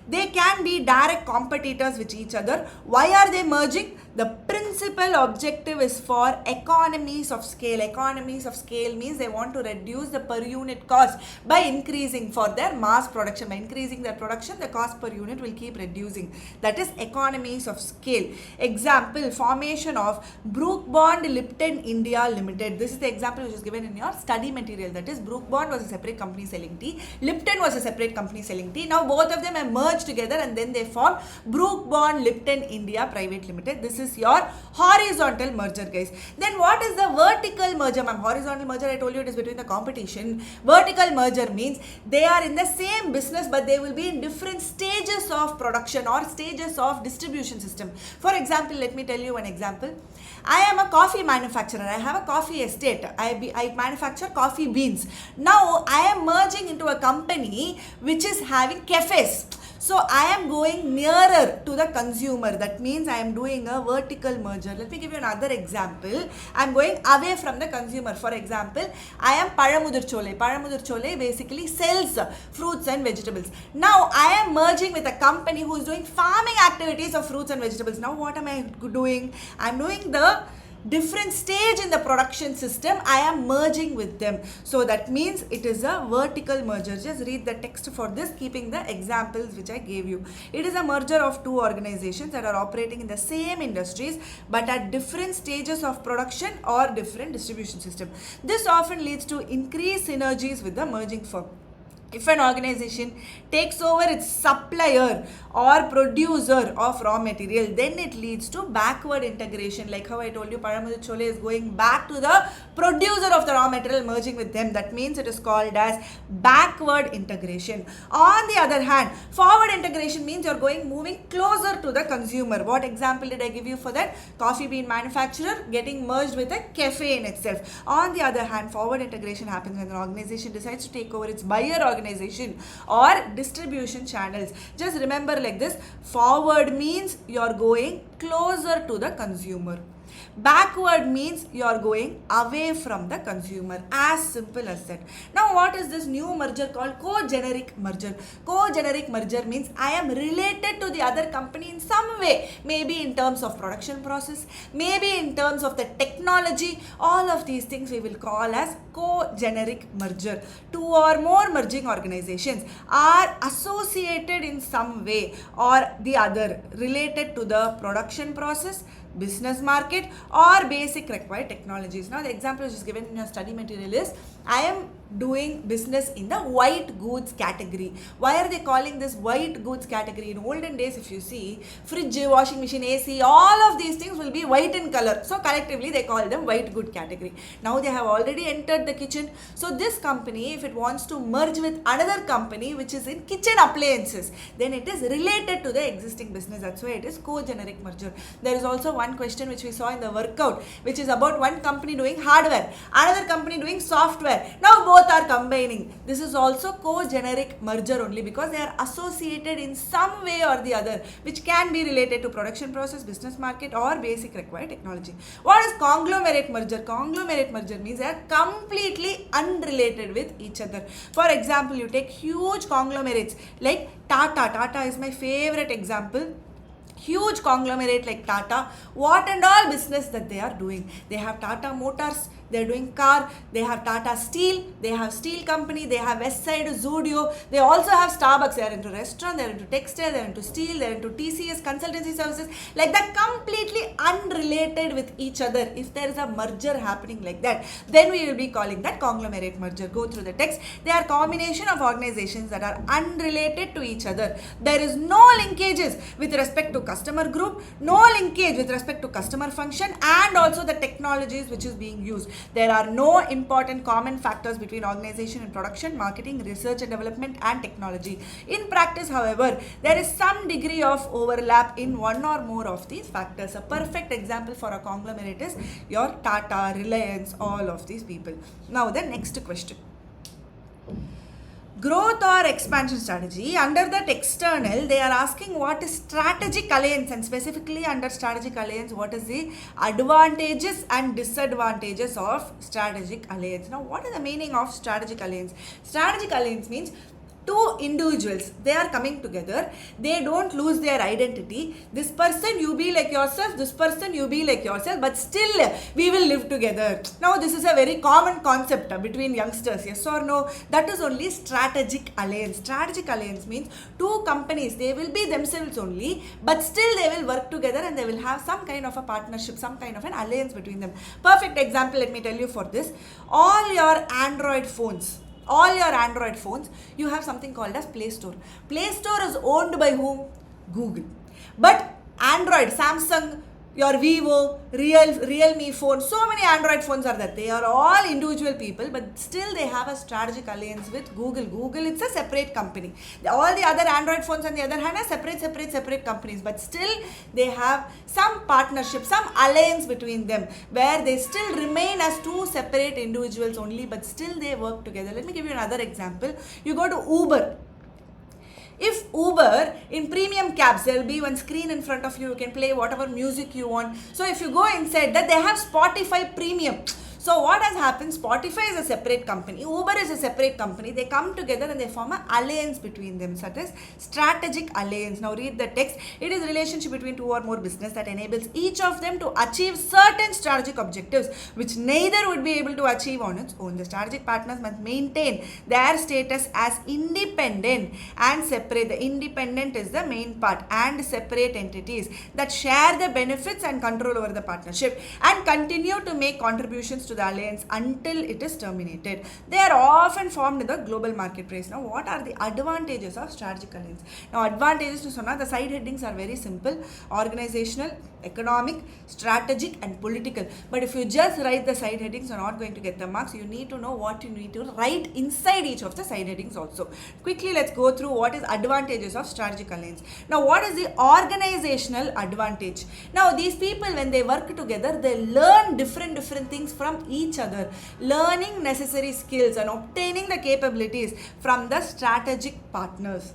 They can be direct competitors with each other. Why are they merging? The principal objective is for economies of scale. Economies of scale means they want to reduce the per unit cost by increasing for their mass production. By increasing their production, the cost per unit will keep reducing. That is economies of scale. Example, formation of Brook Bond Lipton India Limited. This is the example which is given in your study material. That is Brook Bond was a separate company selling tea. Lipton was a separate company selling tea. Now both of them have merged together and then they formed Brook Bond Lipton India Private Limited. This is your horizontal merger, guys. Then what is the vertical merger, ma'am? Horizontal merger, I told you it is between the competition. Vertical merger means they are in the same business but they will be in different stages of production or stages of distribution system. For example, let me tell you one example. I am a coffee manufacturer. I have a coffee estate. I manufacture coffee beans. Now I am merging into a company which is having cafes. So I am going nearer to the consumer. That means I am doing a vertical merger. Let me give you another example. I am going away from the consumer. For example, I am Paramudur Chole. Paramudur Chole basically sells fruits and vegetables. Now I am merging with a company who is doing farming activities of fruits and vegetables. Now what am I doing? I am doing the different stage in the production system. I am merging with them. So that means it is a vertical merger. Just read the text for this, keeping the examples which I gave you. It is a merger of two organizations that are operating in the same industries but at different stages of production or different distribution system. This often leads to increased synergies with the merging firm. If an organization takes over its supplier or producer of raw material, then it leads to backward integration. Like how I told you, Paramudur Chole is going back to the producer of the raw material, merging with them. That means it is called as backward integration. On the other hand, forward integration means you're moving closer to the consumer. What example did I give you for that? Coffee bean manufacturer getting merged with a cafe in itself. On the other hand, forward integration happens when an organization decides to take over its buyer organization or distribution channels. Just remember like this, forward means you're going closer to the consumer. Backward means you are going away from the consumer. As simple as that. Now what is this new merger called? Co-generic merger. Co-generic merger means I am related to the other company in some way. Maybe in terms of production process, maybe in terms of the technology. All of these things we will call as co-generic merger. Two or more merging organizations are associated in some way or the other, related to the production process, business market or basic required technologies. Now the example which is given in your study material is I am doing business in the white goods category. Why are they calling this white goods category? In olden days, if you see, fridge, washing machine, AC, all of these things will be white in color. So collectively they call them white good category. Now they have already entered the kitchen. So this company, if it wants to merge with another company which is in kitchen appliances, then it is related to the existing business. That's why it is co-generic merger. There is also one question which we saw in the workout, which is about one company doing hardware, another company doing software. somewhere. Now both are combining. This is also co-generic merger only because they are associated in some way or the other, which can be related to production process, business market, or basic required technology. What is conglomerate merger? Conglomerate merger means they are completely unrelated with each other. For example, you take huge conglomerates like Tata. Tata is my favorite example. Huge conglomerate like Tata, what and all business that they are doing. They have Tata Motors, they are doing car, they have Tata Steel, they have steel company, they have West Side Zudio, they also have Starbucks, they are into restaurant, they are into textile, they are into steel, they are into TCS, consultancy services, like that, completely unrelated with each other. If there is a merger happening like that, then we will be calling that conglomerate merger. Go through the text. They are combination of organizations that are unrelated to each other. There is no linkages with respect to customer group, no linkage with respect to customer function, and also the technologies which is being used. There are no important common factors between organization and production, marketing, research and development, and technology. In practice, however, there is some degree of overlap in one or more of these factors. A perfect example for a conglomerate is your Tata, Reliance, all of these people. Now the next question. Growth or expansion strategy. Under that external, they are asking what is strategic alliance, and specifically under strategic alliance, what is the advantages and disadvantages of strategic alliance. Now, what is the meaning of strategic alliance? Strategic alliance means two individuals, they are coming together, they don't lose their identity. This person you be like yourself, this person you be like yourself, but still we will live together. Now this is a very common concept between youngsters, yes or no? That is only strategic alliance. Strategic alliance means two companies, they will be themselves only, but still they will work together and they will have some kind of a partnership, some kind of an alliance between them. Perfect example, let me tell you for this. All your Android phones, you have something called as Play Store. Play Store is owned by whom? Google. But Android, Samsung, your Vivo, Realme phone, so many Android phones are there. They are all individual people, but still they have a strategic alliance with Google. Google, it's a separate company. All the other Android phones on the other hand are separate companies, but still they have some partnership, some alliance between them, where they still remain as two separate individuals only, but still they work together. Let me give you another example. You go to Uber. If Uber, in premium cabs, there will be one screen in front of you, you can play whatever music you want. So if you go inside that, they have Spotify Premium. So what has happened, Spotify is a separate company, Uber is a separate company, they come together and they form an alliance between them, such as strategic alliance. Now read the text. It is a relationship between two or more business that enables each of them to achieve certain strategic objectives, which neither would be able to achieve on its own. The strategic partners must maintain their status as independent and separate. The independent is the main part, and separate entities that share the benefits and control over the partnership and continue to make contributions to the alliance until it is terminated. They are often formed in the global marketplace. Now, what are the advantages of strategic alliance? Now, advantages to Sona, the side headings are very simple: organizational, economic, strategic, and political. But if you just write the side headings, you're not going to get the marks. You need to know what you need to write inside each of the side headings also. Quickly, let's go through what is advantages of strategic alliance. Now, what is the organizational advantage? Now, these people, when they work together, they learn different things from each other, learning necessary skills and obtaining the capabilities from the strategic partners.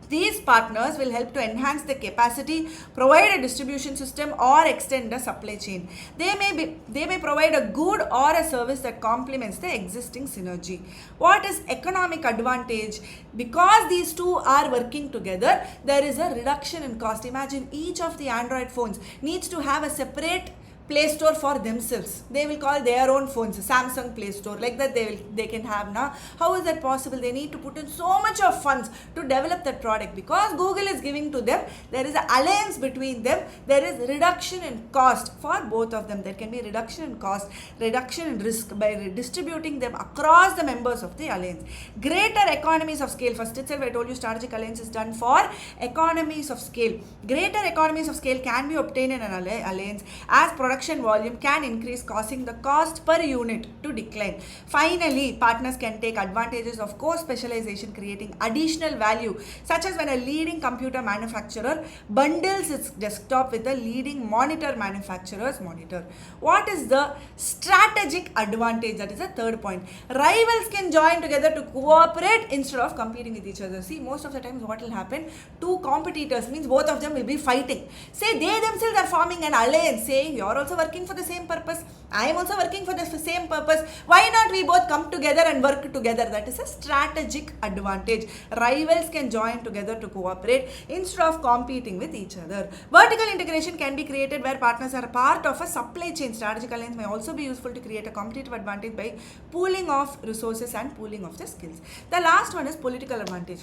These partners will help to enhance the capacity, provide a distribution system, or extend the supply chain. They may provide a good or a service that complements the existing synergy. What is economic advantage? Because these two are working together, there is a reduction in cost. Imagine each of the Android phones needs to have a separate Play Store for themselves. They will call their own phones Samsung Play Store. Like that they can have now. How is that possible? They need to put in so much of funds to develop that product. Because Google is giving to them, there is an alliance between them. There is reduction in cost for both of them. There can be reduction in cost, reduction in risk by distributing them across the members of the alliance. Greater economies of scale. First itself I told you strategic alliance is done for economies of scale. Greater economies of scale can be obtained in an alliance as product production volume can increase, causing the cost per unit to decline. Finally, partners can take advantages of co-specialization, creating additional value, such as when a leading computer manufacturer bundles its desktop with a leading monitor manufacturer's monitor. What is the strategic advantage? That is the third point. Rivals can join together to cooperate instead of competing with each other. See, most of the times what will happen, two competitors means both of them will be fighting. Say they themselves are forming an alliance, saying you're also working for the same purpose, I am also working for the same purpose, why not we both come together and work together? That is a strategic advantage. Rivals can join together to cooperate instead of competing with each other. Vertical integration can be created where partners are part of a supply chain. Strategic alliance may also be useful to create a competitive advantage by pooling of resources and pooling of the skills. The last one is political advantage.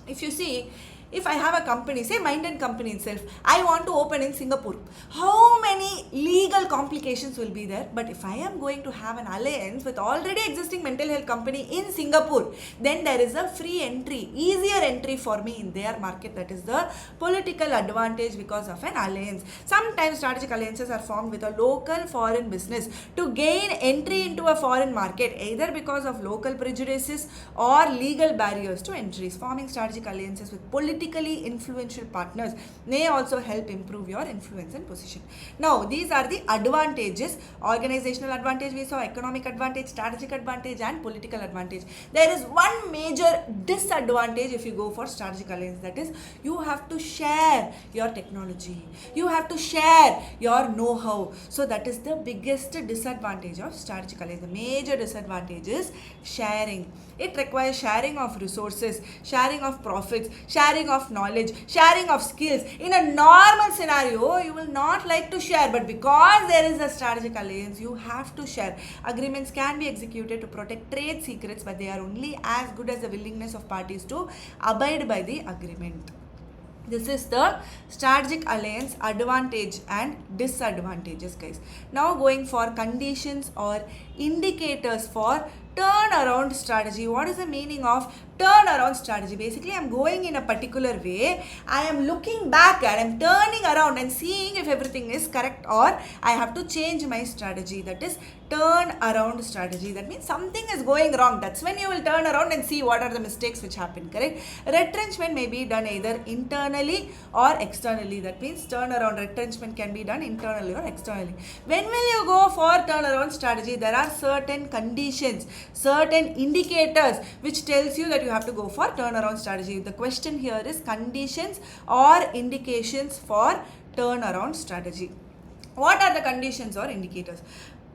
If you see, if I have a company, say Mind company itself, I want to open in Singapore. How many legal complications will be there? But if I am going to have an alliance with already existing mental health company in Singapore, then there is a free entry, easier entry for me in their market. That is the political advantage because of an alliance. Sometimes strategic alliances are formed with a local foreign business to gain entry into a foreign market, either because of local prejudices or legal barriers to entries. Forming strategic alliances with politically influential partners may also help improve your influence and position. Now, these are the advantages. Organizational advantage we saw, economic advantage, strategic advantage and political advantage. There is one major disadvantage if you go for strategic alliance, that is you have to share your technology, you have to share your know-how. So that is the biggest disadvantage of strategic alliance. The major disadvantage is sharing. It requires sharing of resources, sharing of profits, sharing of knowledge, sharing of skills. In a normal scenario, you will not like to share, but because there is a strategic alliance, you have to share. Agreements can be executed to protect trade secrets, but they are only as good as the willingness of parties to abide by the agreement. This is the strategic alliance advantage and disadvantages, guys. Now going for conditions or indicators for turnaround strategy. What is the meaning of turnaround strategy? Basically, I am going in a particular way. I am looking back and I am turning around and seeing if everything is correct, or I have to change my strategy. That is turn around strategy. That means something is going wrong. That's when you will turn around and see what are the mistakes which happen, correct? Retrenchment may be done either internally or externally. That means turnaround retrenchment can be done internally or externally. When will you go for turnaround strategy? There are certain conditions, certain indicators which tells you that you have to go for turnaround strategy. The question here is conditions or indications for turnaround strategy. What are the conditions or indicators?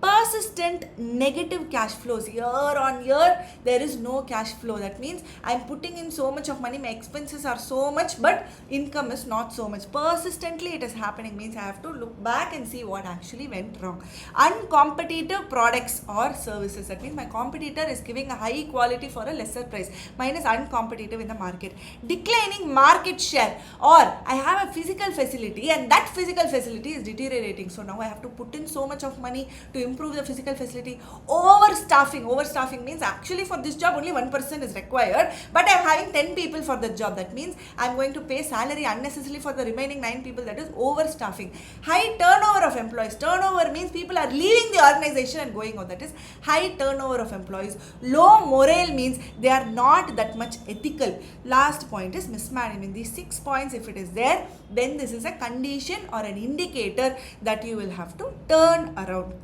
Persistent negative cash flows. Year on year, there is no cash flow. That means I am putting in so much of money, my expenses are so much, but income is not so much. Persistently it is happening means I have to look back and see what actually went wrong. Uncompetitive products or services. That means my competitor is giving a high quality for a lesser price. Mine is uncompetitive in the market. Declining market share, or I have a physical facility and that physical facility is deteriorating. So now I have to put in so much of money to improve the physical facility. Overstaffing means actually for this job only one person is required, but I am having 10 people for the job. That means I am going to pay salary unnecessarily for the remaining 9 people. That is overstaffing. High turnover of employees. Turnover means people are leaving the organization and going out. That is high turnover of employees. Low morale means they are not that much ethical. Last point is mismanagement. These 6 points, if it is there, then this is a condition or an indicator that you will have to turn around.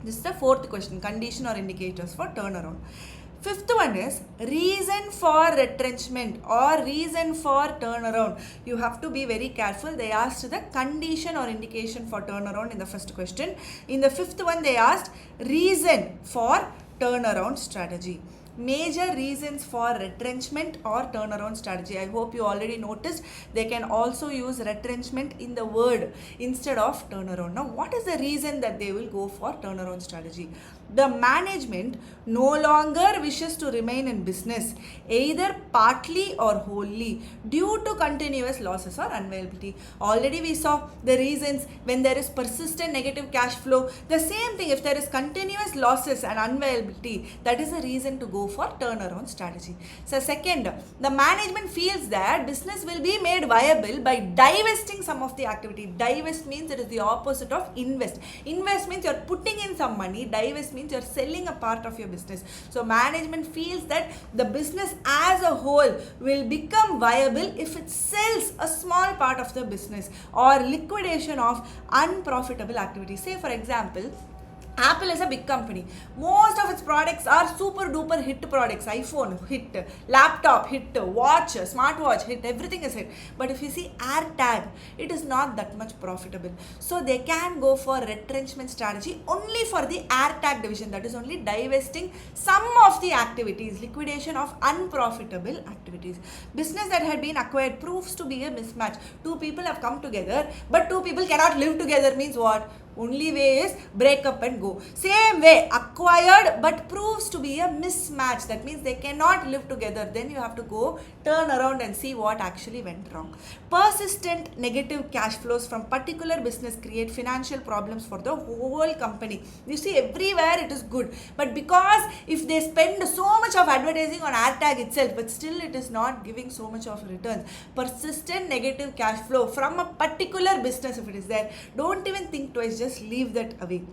This is the fourth question, condition or indicators for turnaround. Fifth one is reason for retrenchment or reason for turnaround. You have to be very careful. They asked the condition or indication for turnaround in the first question. In the fifth one, they asked reason for turnaround strategy. Major reasons for retrenchment or turnaround strategy. I hope you already noticed they can also use retrenchment in the word instead of turnaround. Now, what is the reason that they will go for turnaround strategy? the management no longer wishes to remain in business, either partly or wholly, due to continuous losses or unviability. Already we saw the reasons when there is persistent negative cash flow. The same thing, if there is continuous losses and unviability, that is a reason to go for turnaround strategy. So second, the management feels that business will be made viable by divesting some of the activity. Divest means it is the opposite of invest. Invest means you are putting in some money. Divest means you are selling a part of your business. So management feels that the business as a whole will become viable if it sells a small part of the business or liquidation of unprofitable activities. Say for example, Apple is a big company. Most of its products are super duper hit products. iPhone hit, laptop hit, watch, smartwatch hit, everything is hit. But if you see AirTag, it is not that much profitable. So they can go for retrenchment strategy only for the AirTag division. That is only divesting some of the activities, liquidation of unprofitable activities. Business that had been acquired proves to be a mismatch. Two people have come together, but two people cannot live together means what? Only way is break up and go. Same way, acquired but proves to be a mismatch. That means they cannot live together. Then you have to go turn around and see what actually went wrong. Persistent negative cash flows from particular business create financial problems for the whole company. You see, everywhere it is good. But because if they spend so much of advertising on AirTag itself, but still it is not giving so much of returns. Persistent negative cash flow from a particular business, if it is there, don't even think twice. Just leave that away.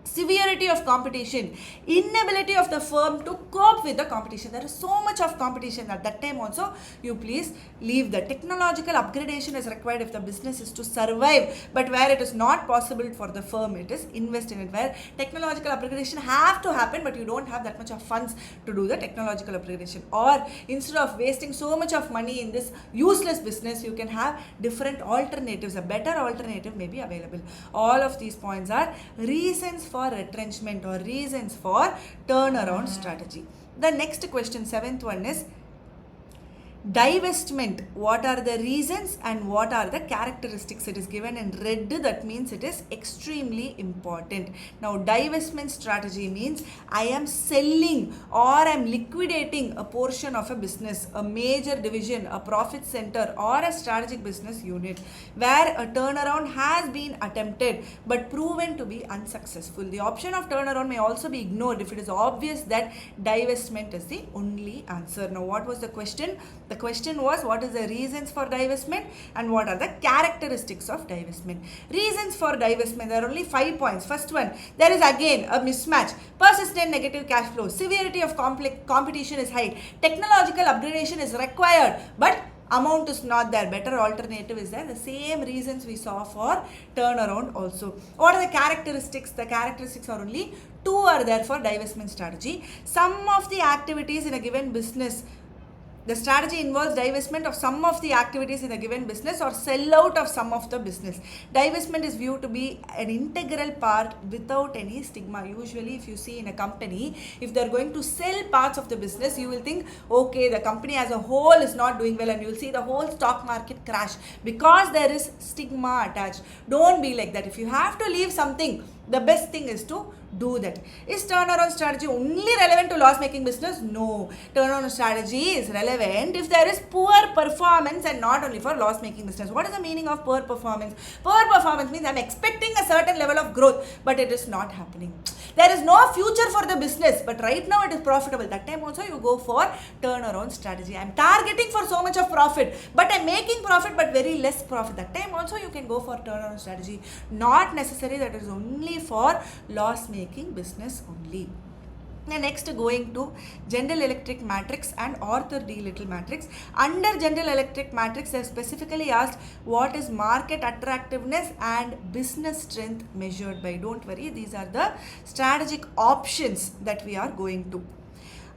Severity of competition, inability of the firm to cope with the competition. There is so much of competition at that time also. You please leave the technological upgradation is required if the business is to survive, but where it is not possible for the firm, it is invest in it. Where technological upgradation have to happen, but you don't have that much of funds to do the technological upgradation. Or instead of wasting so much of money in this useless business, you can have different alternatives. A better alternative may be available. All of these points are reasons for retrenchment or reasons for turnaround strategy. The next question, seventh one, is divestment. What are the reasons and what are the characteristics? It is given in red. That means it is extremely important. Now divestment strategy means I am selling or I am liquidating a portion of a business, a major division, a profit center or a strategic business unit where a turnaround has been attempted but proven to be unsuccessful. The option of turnaround may also be ignored if it is obvious that divestment is the only answer. Now what was the question? The question was, what is the reasons for divestment and what are the characteristics of divestment? Reasons for divestment, there are only 5 points. First one, there is again a mismatch. Persistent negative cash flow. Severity of competition is high. Technological upgradation is required, but amount is not there. Better alternative is there. The same reasons we saw for turnaround also. What are the characteristics? The characteristics are only 2 are there for divestment strategy. Some of the activities in a given business, the strategy involves divestment of some of the activities in a given business or sell out of some of the business. Divestment is viewed to be an integral part without any stigma. Usually if you see in a company, if they are going to sell parts of the business, you will think, okay, the company as a whole is not doing well, and you will see the whole stock market crash because there is stigma attached. Don't be like that. If you have to leave something, the best thing is to do that. Is turnaround strategy only relevant to loss-making business? No. Turnaround strategy is relevant if there is poor performance and not only for loss-making business. What is the meaning of poor performance? Poor performance means I am expecting a certain level of growth, but it is not happening. There is no future for the business, but right now it is profitable. That time also you go for turnaround strategy. I am targeting for so much of profit, but I am making profit but very less profit. That time also you can go for turnaround strategy. Not necessary that it is only for loss-making business only. Now next, going to General Electric matrix and Arthur D. Little matrix. Under General Electric matrix, they specifically asked what is market attractiveness and business strength measured by. Don't worry, these are the strategic options that we are going to.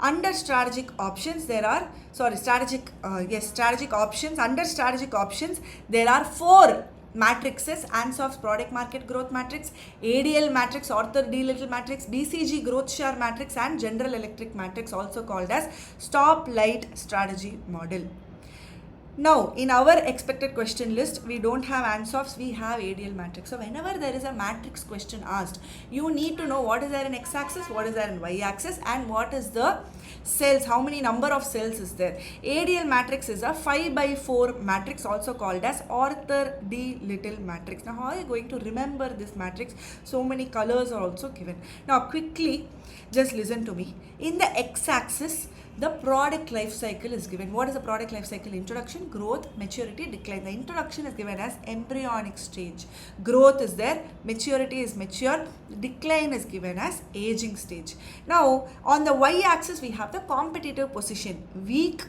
Under strategic options, there are, strategic options. Under strategic options, there are 4 matrices: Ansoff's product market growth matrix, ADL matrix, Arthur D. Little matrix, BCG growth share matrix, and General Electric matrix, also called as stop light strategy model. Now, in our expected question list, we don't have Ansoffs, we have ADL matrix. So, whenever there is a matrix question asked, you need to know what is there in x-axis, what is there in y-axis, and what is the cells, how many number of cells is there. ADL matrix is a 5x4 matrix, also called as Arthur D. Little matrix. Now, how are you going to remember this matrix? So many colors are also given. Now, quickly, just listen to me. In the x-axis, the product life cycle is given. What is the product life cycle? Introduction, growth, maturity, decline. The introduction is given as embryonic stage. Growth is there, maturity is mature, decline is given as aging stage. Now, on the y-axis, we have the competitive position. Weak,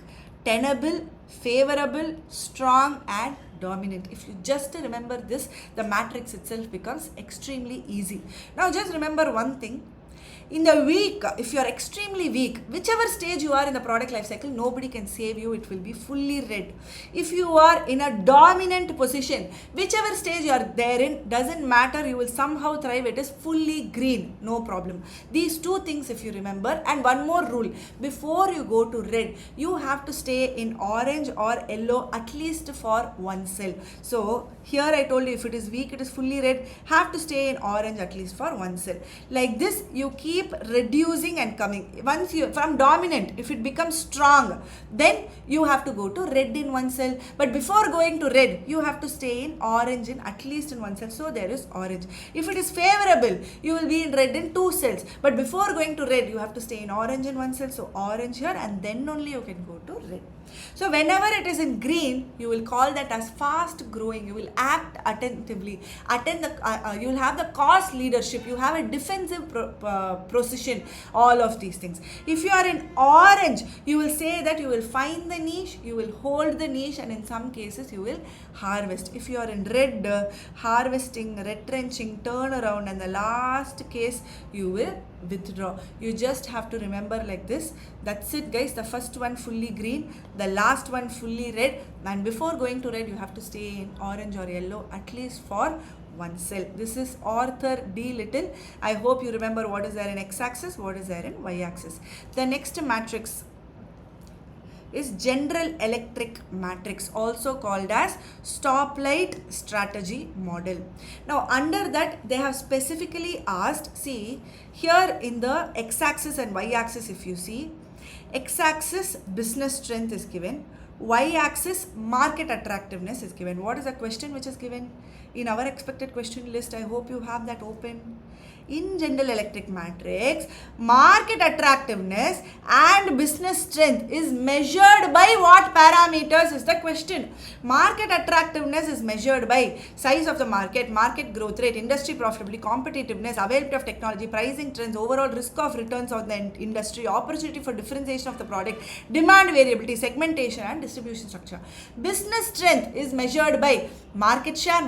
tenable, favorable, strong, and dominant. If you just remember this, the matrix itself becomes extremely easy. Now, just remember one thing. In the weak, if you are extremely weak, whichever stage you are in the product life cycle, nobody can save you. It will be fully red. If you are in a dominant position, whichever stage you are there in, doesn't matter. You will somehow thrive. It is fully green. No problem. These two things if you remember. And one more rule. Before you go to red, you have to stay in orange or yellow at least for one cell. So here I told you if it is weak, it is fully red. Have to stay in orange at least for one cell. Like this, you keep reducing and coming. Once you from dominant, if it becomes strong, then you have to go to red in one cell. But before going to red, you have to stay in orange in at least in one cell. So there is orange. If it is favorable, you will be in red in two cells. But before going to red, you have to stay in orange in one cell. So orange here, and then only you can go to red. So whenever it is in green, you will call that as fast growing. You will act attentively. You will have the cost leadership. You have a defensive position. All of these things. If you are in orange, you will say that you will find the niche, you will hold the niche, and in some cases you will harvest. If you are in red, harvesting, retrenching, turn around, and the last case you will withdraw. You just have to remember like this. That's it, guys. The first one fully green, the last one fully red, and before going to red you have to stay in orange or yellow at least for one cell. This is Arthur D. Little. I hope you remember what is there in x-axis, what is there in y-axis. The next matrix is General Electric matrix, also called as stoplight strategy model. Now under that they have specifically asked, see here in the x-axis and y-axis, if you see, x-axis business strength is given, y-axis market attractiveness is given. What is the question which is given in our expected question list? I hope you have that open. In General Electric matrix, market attractiveness and business strength is measured by what parameters is the question. Market attractiveness is measured by size of the market, market growth rate, industry profitability, competitiveness, availability of technology, pricing trends, overall risk of returns on the industry, opportunity for differentiation of the product, demand variability, segmentation, and distribution structure. Business strength is measured by market share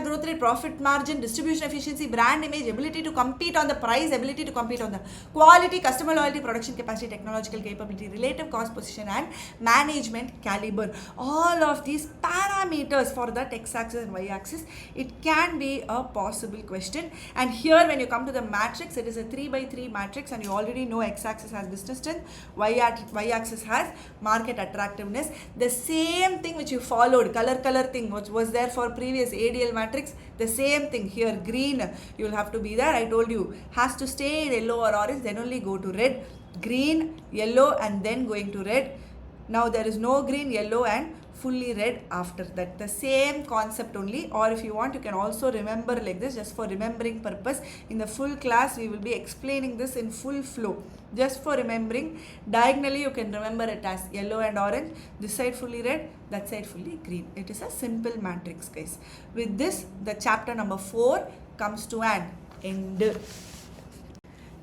growth rate, profit margin, distribution efficiency, brand image, ability to compete on the price, ability to compete on the quality, customer loyalty, production capacity, technological capability, relative cost position, and management caliber. All of these parameters for that x-axis and y-axis, it can be a possible question. And here when you come to the matrix, it is a 3x3 matrix, and you already know x-axis has business strength, y-axis has market attractiveness. The same thing which you followed, color thing which was there for previous ADL matrix, the same thing here. Green, you will have to be there. I told you, has to stay in yellow or orange, then only go to red. Green, yellow, and then going to red. Now there is no green, yellow, and fully red after that. The same concept only, or if you want you can also remember like this, just for remembering purpose. In the full class we will be explaining this in full flow. Just for remembering, diagonally you can remember it as yellow and orange, this side fully red, that side fully green. It is a simple matrix, guys. With this, the chapter number 4 comes to an end.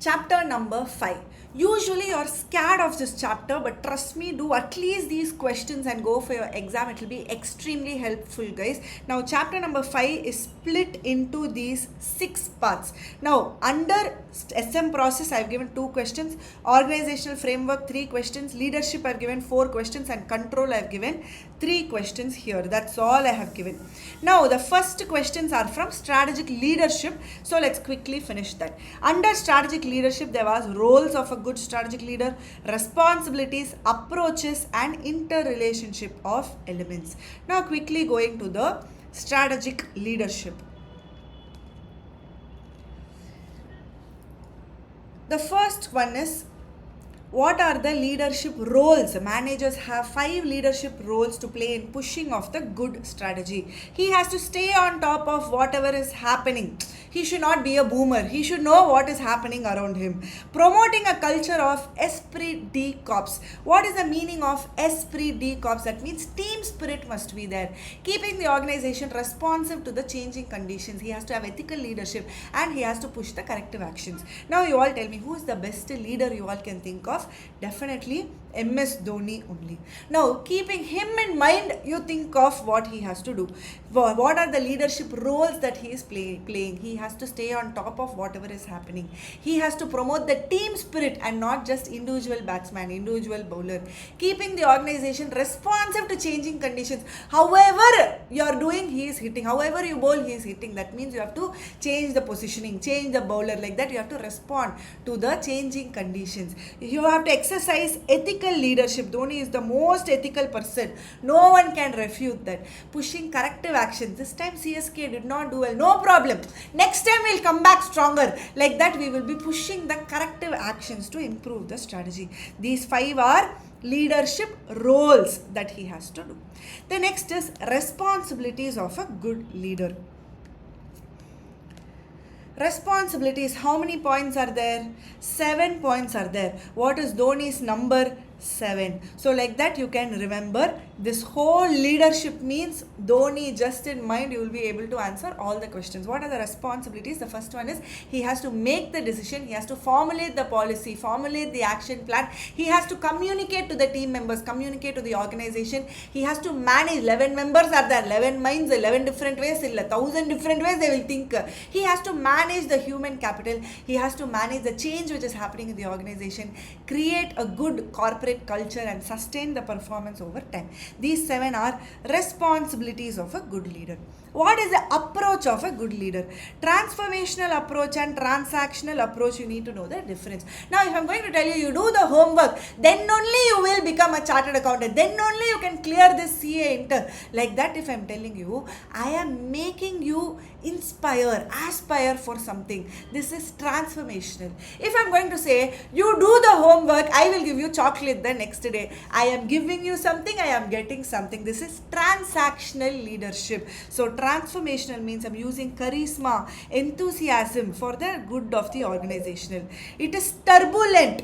Chapter number 5. Usually you're scared of this chapter, but trust me, do at least these questions and go for your exam. It will be extremely helpful, guys. Now chapter number 5 is split into these 6 parts. Now under SM process I have given 2 questions, organizational framework 3 questions, leadership I have given 4 questions, and control I have given 3 questions here. That's all I have given. Now the first questions are from strategic leadership, so let's quickly finish that. Under strategic leadership there was roles of a good strategic leader, responsibilities, approaches, and interrelationship of elements. Now quickly going to the strategic leadership. The first one is, what are the leadership roles? Managers have 5 leadership roles to play in pushing off the good strategy. He has to stay on top of whatever is happening. He should not be a boomer. He should know what is happening around him. Promoting a culture of esprit de corps. What is the meaning of esprit de corps? That means team spirit must be there. Keeping the organization responsive to the changing conditions. He has to have ethical leadership and he has to push the corrective actions. Now you all tell me, who is the best leader you all can think of? Definitely MS Dhoni only. Now, keeping him in mind, you think of what he has to do. What are the leadership roles that he is playing? He has to stay on top of whatever is happening. He has to promote the team spirit and not just individual batsman, individual bowler. Keeping the organization responsive to changing conditions. However you are doing, he is hitting. However you bowl, he is hitting. That means you have to change the positioning, change the bowler. Like that, you have to respond to the changing conditions. You have to exercise ethical leadership. Dhoni is the most ethical person. No one can refute that. Pushing corrective actions. This time CSK did not do well. No problem. Next time we'll come back stronger. Like that, we will be pushing the corrective actions to improve the strategy. These 5 are leadership roles that he has to do. The next is responsibilities of a good leader. Responsibilities, how many points are there? 7 points are there. What is Dhoni's number? 7. So like that, you can remember this whole leadership means Dhoni just in mind. You will be able to answer all the questions. What are the responsibilities? The first one is he has to make the decision. He has to formulate the policy, formulate the action plan. He has to communicate to the team members, communicate to the organization. He has to manage. 11 members are there, 11 minds, 11 different ways, 1,000 different ways they will think. He has to manage the human capital. He has to manage the change which is happening in the organization, create a good corporate culture and sustain the performance over time. These 7 are responsibilities of a good leader. What is the approach of a good leader? Transformational approach and transactional approach, you need to know the difference. Now, if I'm going to tell you, you do the homework, then only you will become a chartered accountant. Then only you can clear this CA inter. Like that, if I'm telling you, I am making you aspire for something. This is transformational. If I'm going to say, you do the homework, I will give you chocolate the next day. I am giving you something, I am getting something. This is transactional leadership. So transformational means I'm using charisma, enthusiasm for the good of the organizational. It is turbulent.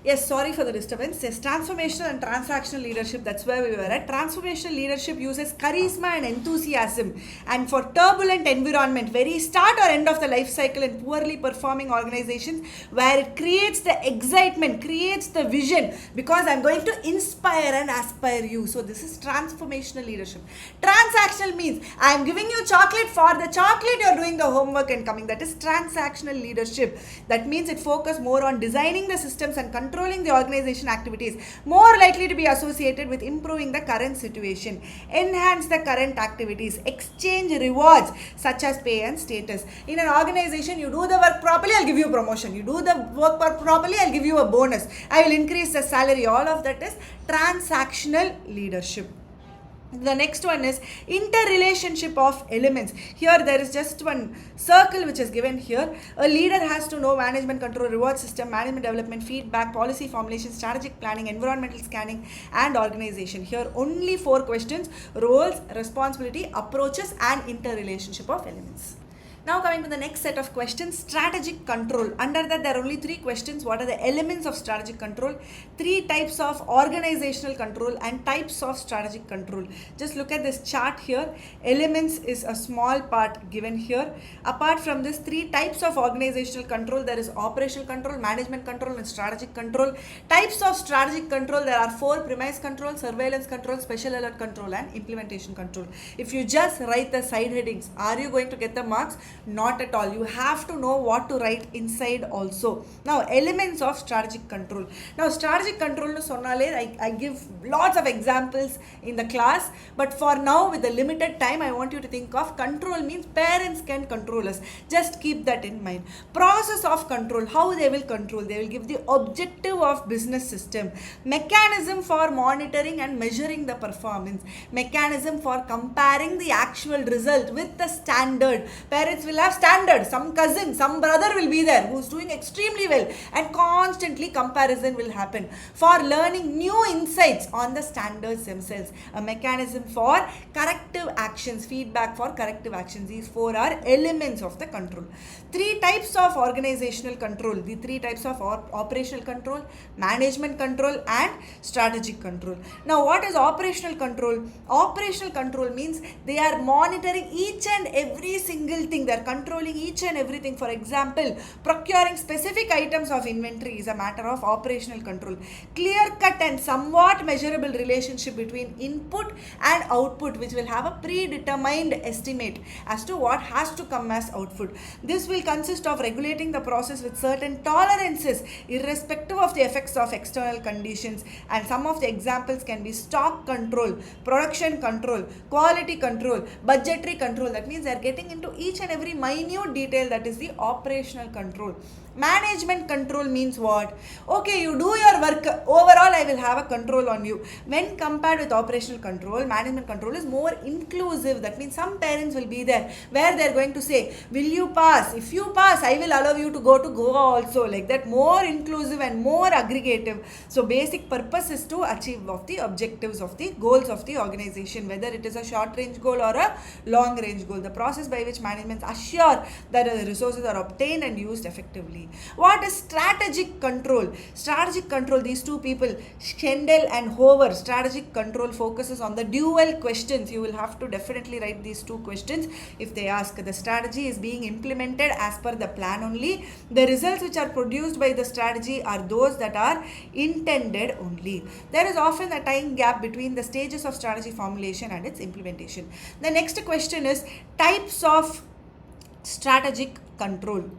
Yes, sorry for the disturbance. Yes, transformational and transactional leadership, that's where we were at. Transformational leadership uses charisma and enthusiasm. And for turbulent environment, very start or end of the life cycle in poorly performing organizations, where it creates the excitement, creates the vision, because I'm going to inspire and aspire you. So this is transformational leadership. Transactional means I'm giving you chocolate, for the chocolate you're doing the homework and coming. That is transactional leadership. That means it focuses more on designing the systems and controlling the organization activities, more likely to be associated with improving the current situation, enhance the current activities, exchange rewards such as pay and status. In an organization, you do the work properly, I'll give you a promotion. You do the work properly, I'll give you a bonus. I will increase the salary. All of that is transactional leadership. The next one is interrelationship of elements. Here there is just one circle which is given here. A leader has to know management control, reward system, management development, feedback, policy formulation, strategic planning, environmental scanning, and organization. Here only 4 questions: roles, responsibility, approaches, and interrelationship of elements. Now coming to the next set of questions, strategic control. Under that, there are only 3 questions. What are the elements of strategic control? 3 types of organizational control and types of strategic control. Just look at this chart here. Elements is a small part given here. Apart from this, 3 types of organizational control. There is operational control, management control, and strategic control. Types of strategic control, there are 4: premise control, surveillance control, special alert control, and implementation control. If you just write the side headings, are you going to get the marks? Not at all. You have to know what to write inside also. Now, elements of strategic control. Now, strategic control nu sonnale, I give lots of examples in the class, but for now, with the limited time, I want you to think of control means parents can control us. Just keep that in mind. Process of control, how they will control. They will give the objective of business system, mechanism for monitoring and measuring the performance, mechanism for comparing the actual result with the standard. Parents will have standard. Some cousin, some brother will be there who's doing extremely well, and constantly comparison will happen. For learning new insights on the standards themselves, a mechanism for corrective actions, feedback for corrective actions. These four are elements of the control. Three types of organizational control. The three types of operational control, management control, and strategic control. Now, what is operational control? Operational control means they are monitoring each and every single thing. They are controlling each and everything. For example, procuring specific items of inventory is a matter of operational control. Clear-cut and somewhat measurable relationship between input and output, which will have a predetermined estimate as to what has to come as output. This will consist of regulating the process with certain tolerances irrespective of the effects of external conditions, and some of the examples can be stock control, production control, quality control, budgetary control. That means they are getting into each and every minute detail. That is the operational control. Management control means what? Okay, you do your work. Overall, I will have a control on you. When compared with operational control, management control is more inclusive. That means some parents will be there where they are going to say, will you pass? If you pass, I will allow you to Goa also. Like that, more inclusive and more aggregative. So basic purpose is to achieve of the objectives of the goals of the organization, whether it is a short range goal or a long range goal. The process by which management assure that the resources are obtained and used effectively. What is strategic control? Strategic control, these two people, Schendel and Hoover. Strategic control focuses on the dual questions. You will have to definitely write these two questions if they ask. The strategy is being implemented as per the plan only. The results which are produced by the strategy are those that are intended only. There is often a time gap between the stages of strategy formulation and its implementation. The next question is types of strategic control.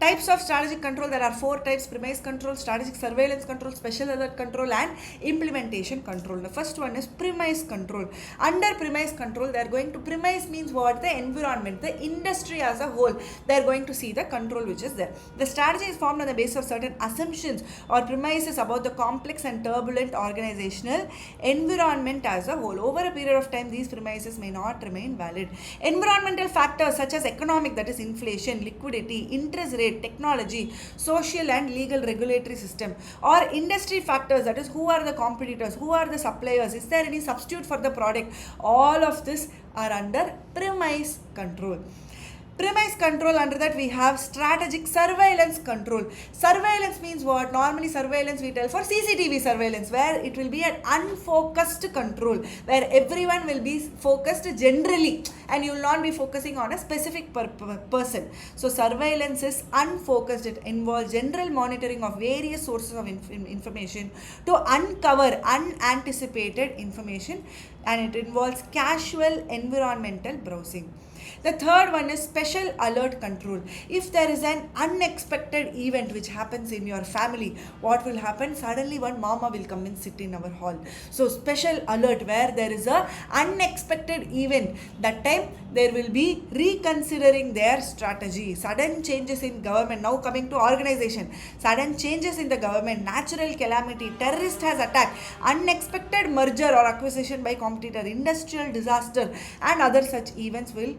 Types of strategic control, there are four types: premise control, strategic surveillance control, special alert control, and implementation control. The first one is premise control. Under premise control, they are going to, premise means what? The environment, the industry as a whole. They are going to see the control which is there. The strategy is formed on the basis of certain assumptions or premises about the complex and turbulent organizational environment as a whole. Over a period of time, these premises may not remain valid. Environmental factors such as economic, that is inflation, liquidity, interest rate, technology, social and legal regulatory system, or industry factors, that is who are the competitors, who are the suppliers, is there any substitute for the product, all of this are under premise control. Premise control, under that we have strategic surveillance control. Surveillance means what? Normally surveillance we tell for CCTV surveillance, where it will be an unfocused control, where everyone will be focused generally and you will not be focusing on a specific person. So surveillance is unfocused. It involves general monitoring of various sources of information to uncover unanticipated information, and it involves casual environmental browsing. The third one is special alert control. If there is an unexpected event which happens in your family, what will happen? Suddenly one mama will come and sit in our hall. So special alert, where there is a unexpected event, that time there will be reconsidering their strategy. Sudden changes in government, now coming to organization, sudden changes in the government, natural calamity, terrorist has attacked, unexpected merger or acquisition by competitor, industrial disaster, and other such events will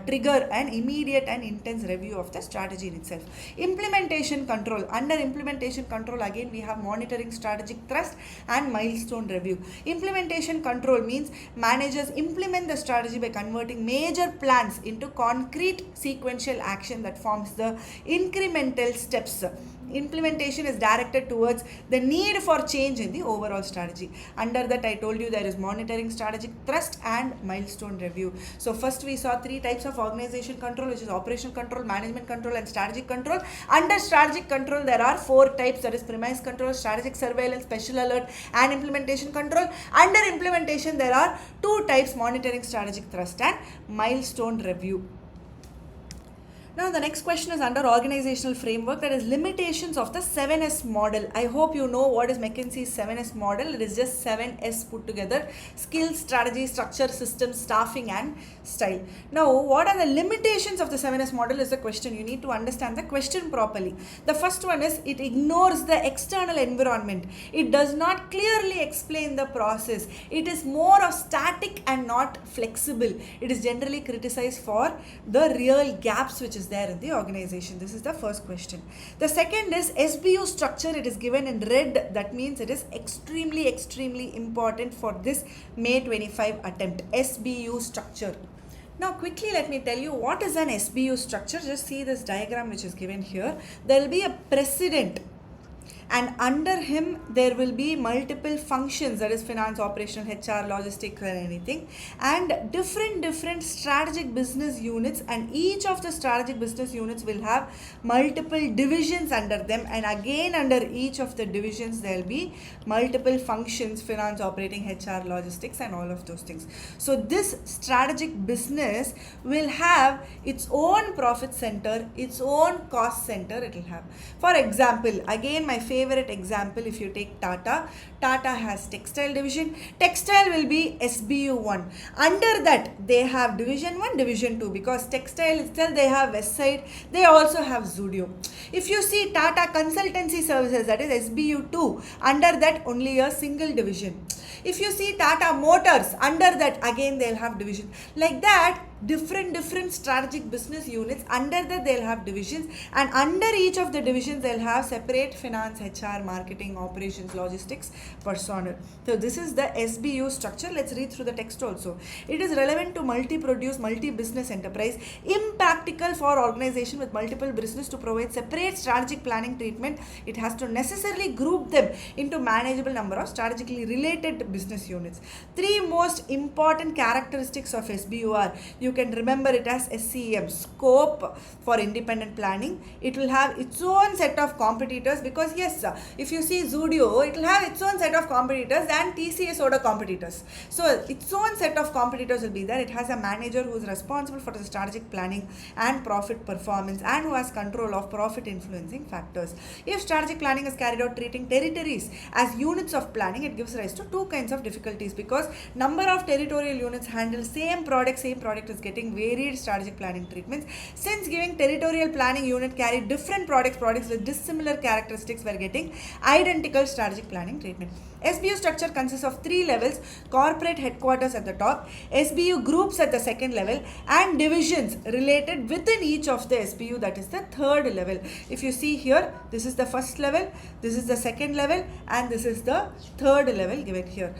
trigger an immediate and intense review of the strategy in itself. Implementation control. Under implementation control, again we have monitoring, strategic thrust, and milestone review. Implementation control means managers implement the strategy by converting major plans into concrete sequential action that forms the incremental steps. Implementation is directed towards the need for change in the overall strategy. Under that, I told you there is monitoring, strategic thrust, and milestone review. So first we saw three types of organization control, which is operational control, management control, and strategic control. Under strategic control, there are four types, that is premise control, strategic surveillance, special alert, and implementation control. Under implementation, there are two types: monitoring, strategic thrust, and milestone review. Now the next question is under organizational framework, that is limitations of the 7S model. I hope you know what is McKinsey's 7S model. It is just 7S put together: skills, strategy, structure, system, staffing and style. Now what are the limitations of the 7S model is the question. You need to understand the question properly. The first one is it ignores the external environment. It does not clearly explain the process. It is more of static and not flexible. It is generally criticized for the real gaps which is there in the organization. This is the first question. The second is SBU structure. It is given in red. That means it is extremely important for this May 25 attempt. SBU structure. Now quickly let me tell you what is an SBU structure. Just see this diagram which is given here. There will be a president, and under him there will be multiple functions, that is finance, operational, HR, logistics and anything, and different strategic business units, and each of the strategic business units will have multiple divisions under them, and again under each of the divisions there will be multiple functions: finance, operating, HR, logistics and all of those things. So this strategic business will have its own profit center, its own cost center it will have. For example, again my favorite example, if you take Tata has textile division. Textile will be SBU1. Under that they have division 1, division 2, because textile itself they have Westside, they also have Zudio. If you see Tata Consultancy Services, that is SBU2, under that only a single division. If you see Tata Motors, under that again they'll have division. Like that, different strategic business units, under that they'll have divisions, and under each of the divisions they'll have separate finance, HR, marketing, operations, logistics, personnel. So this is the SBU structure. Let's read through the text also. It is relevant to multi-produce, multi-business enterprise, impractical for organization with multiple business to provide separate strategic planning treatment. It has to necessarily group them into manageable number of strategically related business units. Three most important characteristics of SBU are, you can remember it as SCM, scope for independent planning. It will have its own set of competitors, because yes, if you see Zudio, it will have its own set of competitors and TCS order competitors. So its own set of competitors will be there. It has a manager who is responsible for the strategic planning and profit performance, and who has control of profit influencing factors. If strategic planning is carried out treating territories as units of planning, it gives rise to two kinds of difficulties, because number of territorial units handle same product is getting varied strategic planning treatments. Since giving territorial planning unit carry different products with dissimilar characteristics, we are getting identical strategic planning treatment. SBU structure consists of three levels: corporate headquarters at the top, SBU groups at the second level, and divisions related within each of the SBU, that is the third level. If you see here, this is the first level, this is the second level, and this is the third level given here.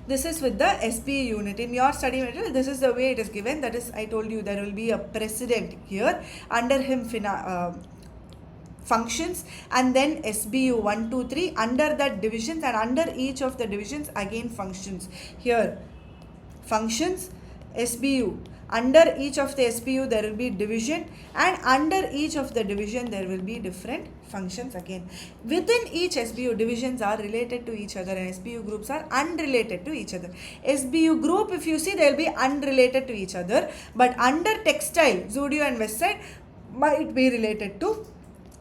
This is with the SBU unit. In your study material, this is the way it is given. That is, I told you there will be a president here, under him functions, and then SBU 1, 2, 3, under that divisions, and under each of the divisions again functions. Here functions, SBU. Under each of the SBU there will be division, and under each of the division there will be different functions again. Within each SBU, divisions are related to each other and SBU groups are unrelated to each other. SBU group, if you see, they will be unrelated to each other, but under textile, Zudio and Westside might be related to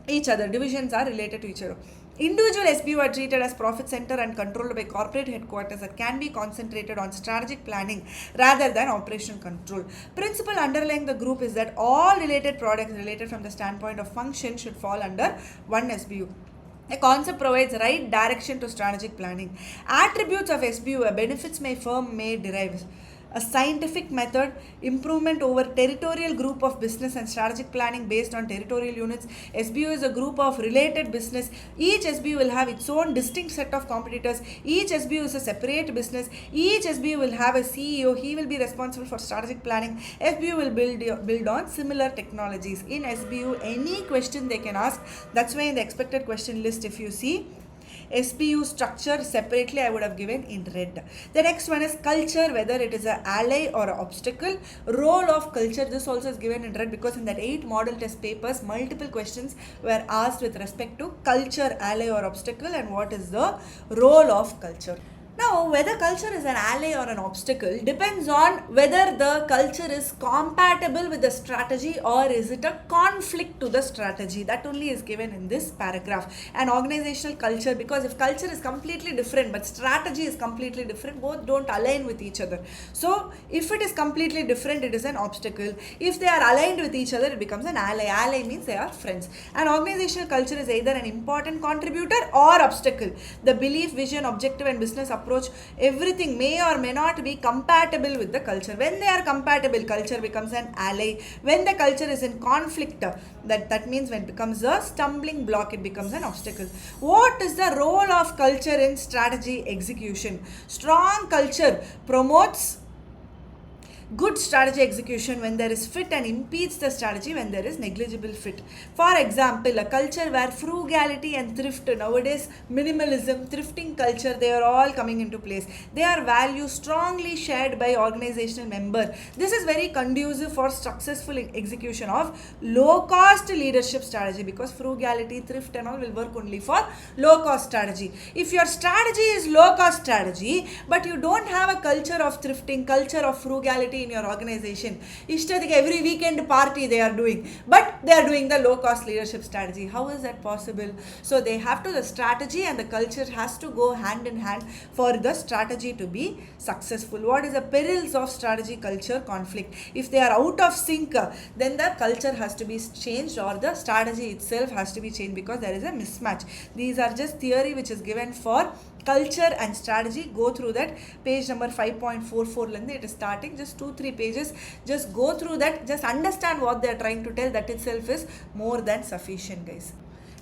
each other. Divisions are related to each other. Individual SBU are treated as profit center and controlled by corporate headquarters that can be concentrated on strategic planning rather than operational control. Principle underlying the group is that all related products related from the standpoint of function should fall under one SBU. The concept provides right direction to strategic planning. Attributes of SBU: benefits firm may derive. A scientific method, improvement over territorial group of business and strategic planning based on territorial units. SBU is a group of related business. Each SBU will have its own distinct set of competitors. Each SBU is a separate business. Each SBU will have a CEO. He will be responsible for strategic planning. SBU will build on similar technologies. In SBU, any question they can ask. That's why in the expected question list, if you see, SBU structure separately I would have given in red. The next one is culture, whether it is an ally or an obstacle. Role of culture, this also is given in red, because in that 8 model test papers, multiple questions were asked with respect to culture, ally or obstacle, and what is the role of culture. Now, whether culture is an ally or an obstacle depends on whether the culture is compatible with the strategy or is it a conflict to the strategy. That only is given in this paragraph. An organizational culture, because if culture is completely different but strategy is completely different, both don't align with each other. So, if it is completely different, it is an obstacle. If they are aligned with each other, it becomes an ally. Ally means they are friends. An organizational culture is either an important contributor or obstacle. The belief, vision, objective and business approach, everything may or may not be compatible with the culture. When they are compatible, culture becomes an ally. When the culture is in conflict, that means when it becomes a stumbling block, it becomes an obstacle. What is the role of culture in strategy execution? Strong culture promotes good strategy execution when there is fit and impedes the strategy when there is negligible fit. For example, a culture where frugality and thrift, nowadays minimalism, thrifting culture, they are all coming into place. They are values strongly shared by organizational member. This is very conducive for successful execution of low cost leadership strategy, because frugality, thrift and all will work only for low cost strategy. If your strategy is low cost strategy but you don't have a culture of thrifting, culture of frugality in your organization, every weekend party they are doing, but they are doing the low cost leadership strategy. How is that possible? So they have to, the strategy and the culture has to go hand in hand for the strategy to be successful. What is the perils of strategy culture conflict? If they are out of sync, then the culture has to be changed or the strategy itself has to be changed, because there is a mismatch. These are just theory which is given for culture and strategy. Go through that. Page number 5.44 length, it is starting, just 2-3 pages. Just go through that, just understand what they are trying to tell. That itself is more than sufficient, guys.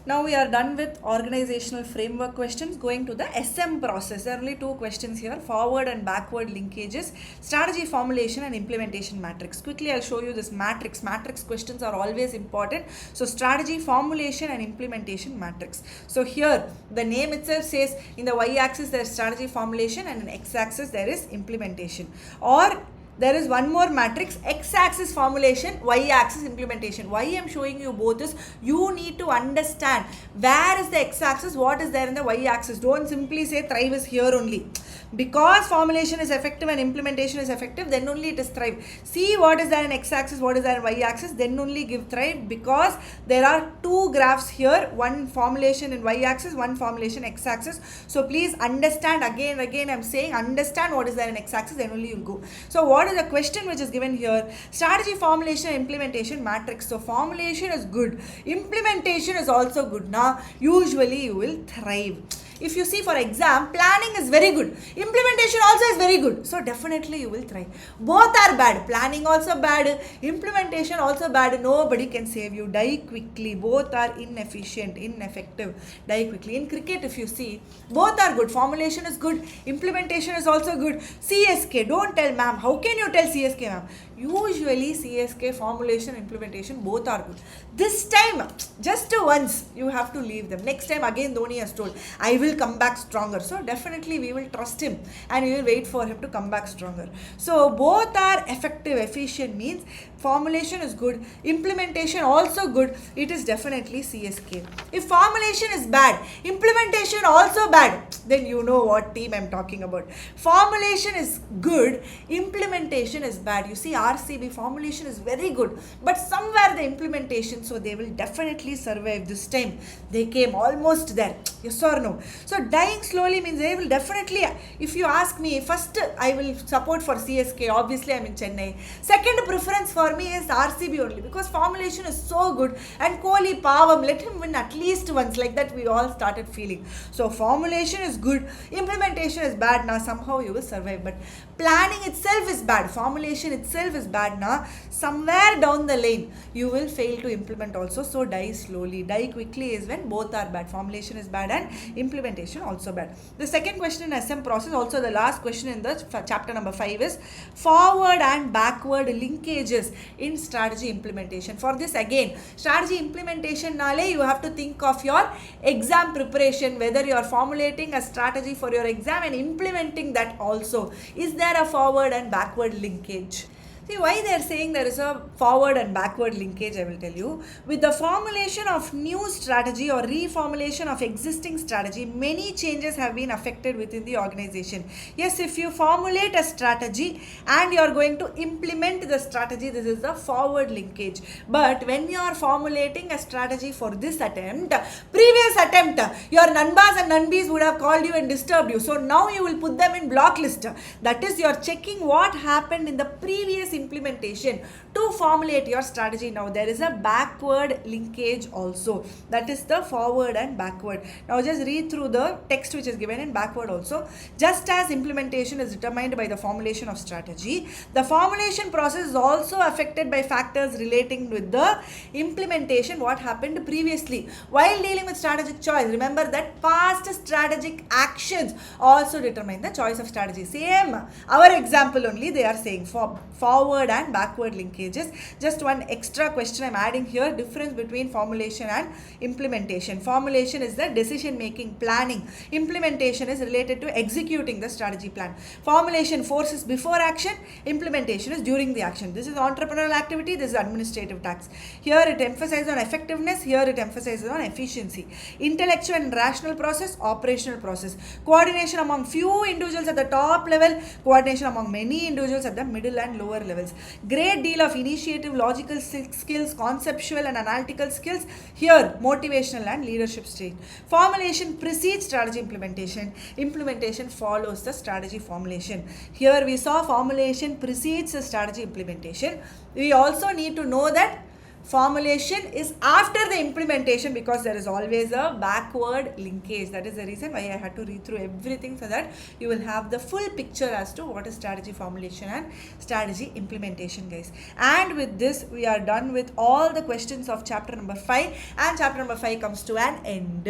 Now we are done with organizational framework questions. Going to the SM process. There are only 2 questions here: forward and backward linkages, strategy formulation and implementation matrix. Quickly I'll show you this matrix. Matrix questions are always important. So strategy formulation and implementation matrix. So here the name itself says in the y-axis there is strategy formulation and in x-axis there is implementation. Or there is one more matrix, x-axis formulation, y-axis implementation. Why I am showing you both is you need to understand where is the x-axis, what is there in the y-axis. Don't simply say thrive is here only. Because formulation is effective and implementation is effective, then only it is thrive. See what is there in x-axis, what is there in y-axis, then only give thrive, because there are 2 graphs here, one formulation in y-axis, one formulation x-axis. So please understand, again I am saying understand what is there in x-axis, then only you will go. So what is the question which is given here? Strategy formulation and implementation matrix. So formulation is good, implementation is also good. Now usually you will thrive. If you see for exam, planning is very good, implementation also is very good, so definitely you will thrive. Both are bad, planning also bad, implementation also bad, nobody can save you. Die quickly. Both are inefficient, ineffective. Die quickly. In cricket if you see, both are good, formulation is good, implementation is also good. CSK, don't tell ma'am, how can you tell CSK ma'am? Usually CSK, formulation, implementation, both are good. This time just once you have to leave them. Next time again Dhoni has told, I will come back stronger. So definitely we will trust him and we will wait for him to come back stronger. So both are effective. Efficient means formulation is good, implementation also good, it is definitely CSK. If formulation is bad, implementation also bad, then you know what team I am talking about. Formulation is good, implementation is bad. You see RCB, formulation is very good, but somewhere the implementation, so they will definitely survive. This time they came almost there, yes or no? So dying slowly means they will definitely, if you ask me, first I will support for CSK, obviously I am in Chennai. Second preference for me is RCB only, because formulation is so good, and Kohli, Pavam, let him win at least once, like that we all started feeling. So formulation is good, implementation is bad. Now somehow you will survive, but planning itself is bad, formulation itself is bad. Now somewhere down the lane you will fail to implement also. So die slowly. Die quickly is when both are bad, formulation is bad and implementation also bad. The second question in SM process, also the last question in the chapter number 5, is forward and backward linkages in strategy implementation. For this again, strategy implementation nale you have to think of your exam preparation, whether you are formulating a strategy for your exam and implementing that also. Is there a forward and backward linkage? See why they are saying there is a forward and backward linkage, I will tell you. With the formulation of new strategy or reformulation of existing strategy, many changes have been affected within the organization. Yes, if you formulate a strategy and you are going to implement the strategy, this is the forward linkage. But when you are formulating a strategy for this attempt, previous attempt, your Nanbas and Nanbis would have called you and disturbed you. So now you will put them in block list. That is, you are checking what happened in the previous implementation to formulate your strategy. Now there is a backward linkage also. That is the forward and backward. Now just read through the text which is given in backward also. Just as implementation is determined by the formulation of strategy, the formulation process is also affected by factors relating with the implementation, what happened previously. While dealing with strategic choice, remember that past strategic actions also determine the choice of strategy. Same, our example only they are saying for forward and backward linkages. Just one extra question I'm adding here, difference between formulation and implementation. Formulation is the decision making, planning. Implementation is related to executing the strategy plan. Formulation forces before action, implementation is during the action. This is entrepreneurial activity, this is administrative task. Here it emphasizes on effectiveness, here it emphasizes on efficiency. Intellectual and rational process, operational process. Coordination among few individuals at the top level, coordination among many individuals at the middle and lower levels. Great deal of initiative, logical skills, conceptual and analytical skills. Here motivational and leadership stage. Formulation precedes strategy implementation. Implementation follows the strategy formulation. Here we saw formulation precedes the strategy implementation. We also need to know that formulation is after the implementation because there is always a backward linkage. That is the reason why I had to read through everything so that you will have the full picture as to what is strategy formulation and strategy implementation, guys. And with this we are done with all the questions of chapter number 5, and chapter number 5 comes to an end.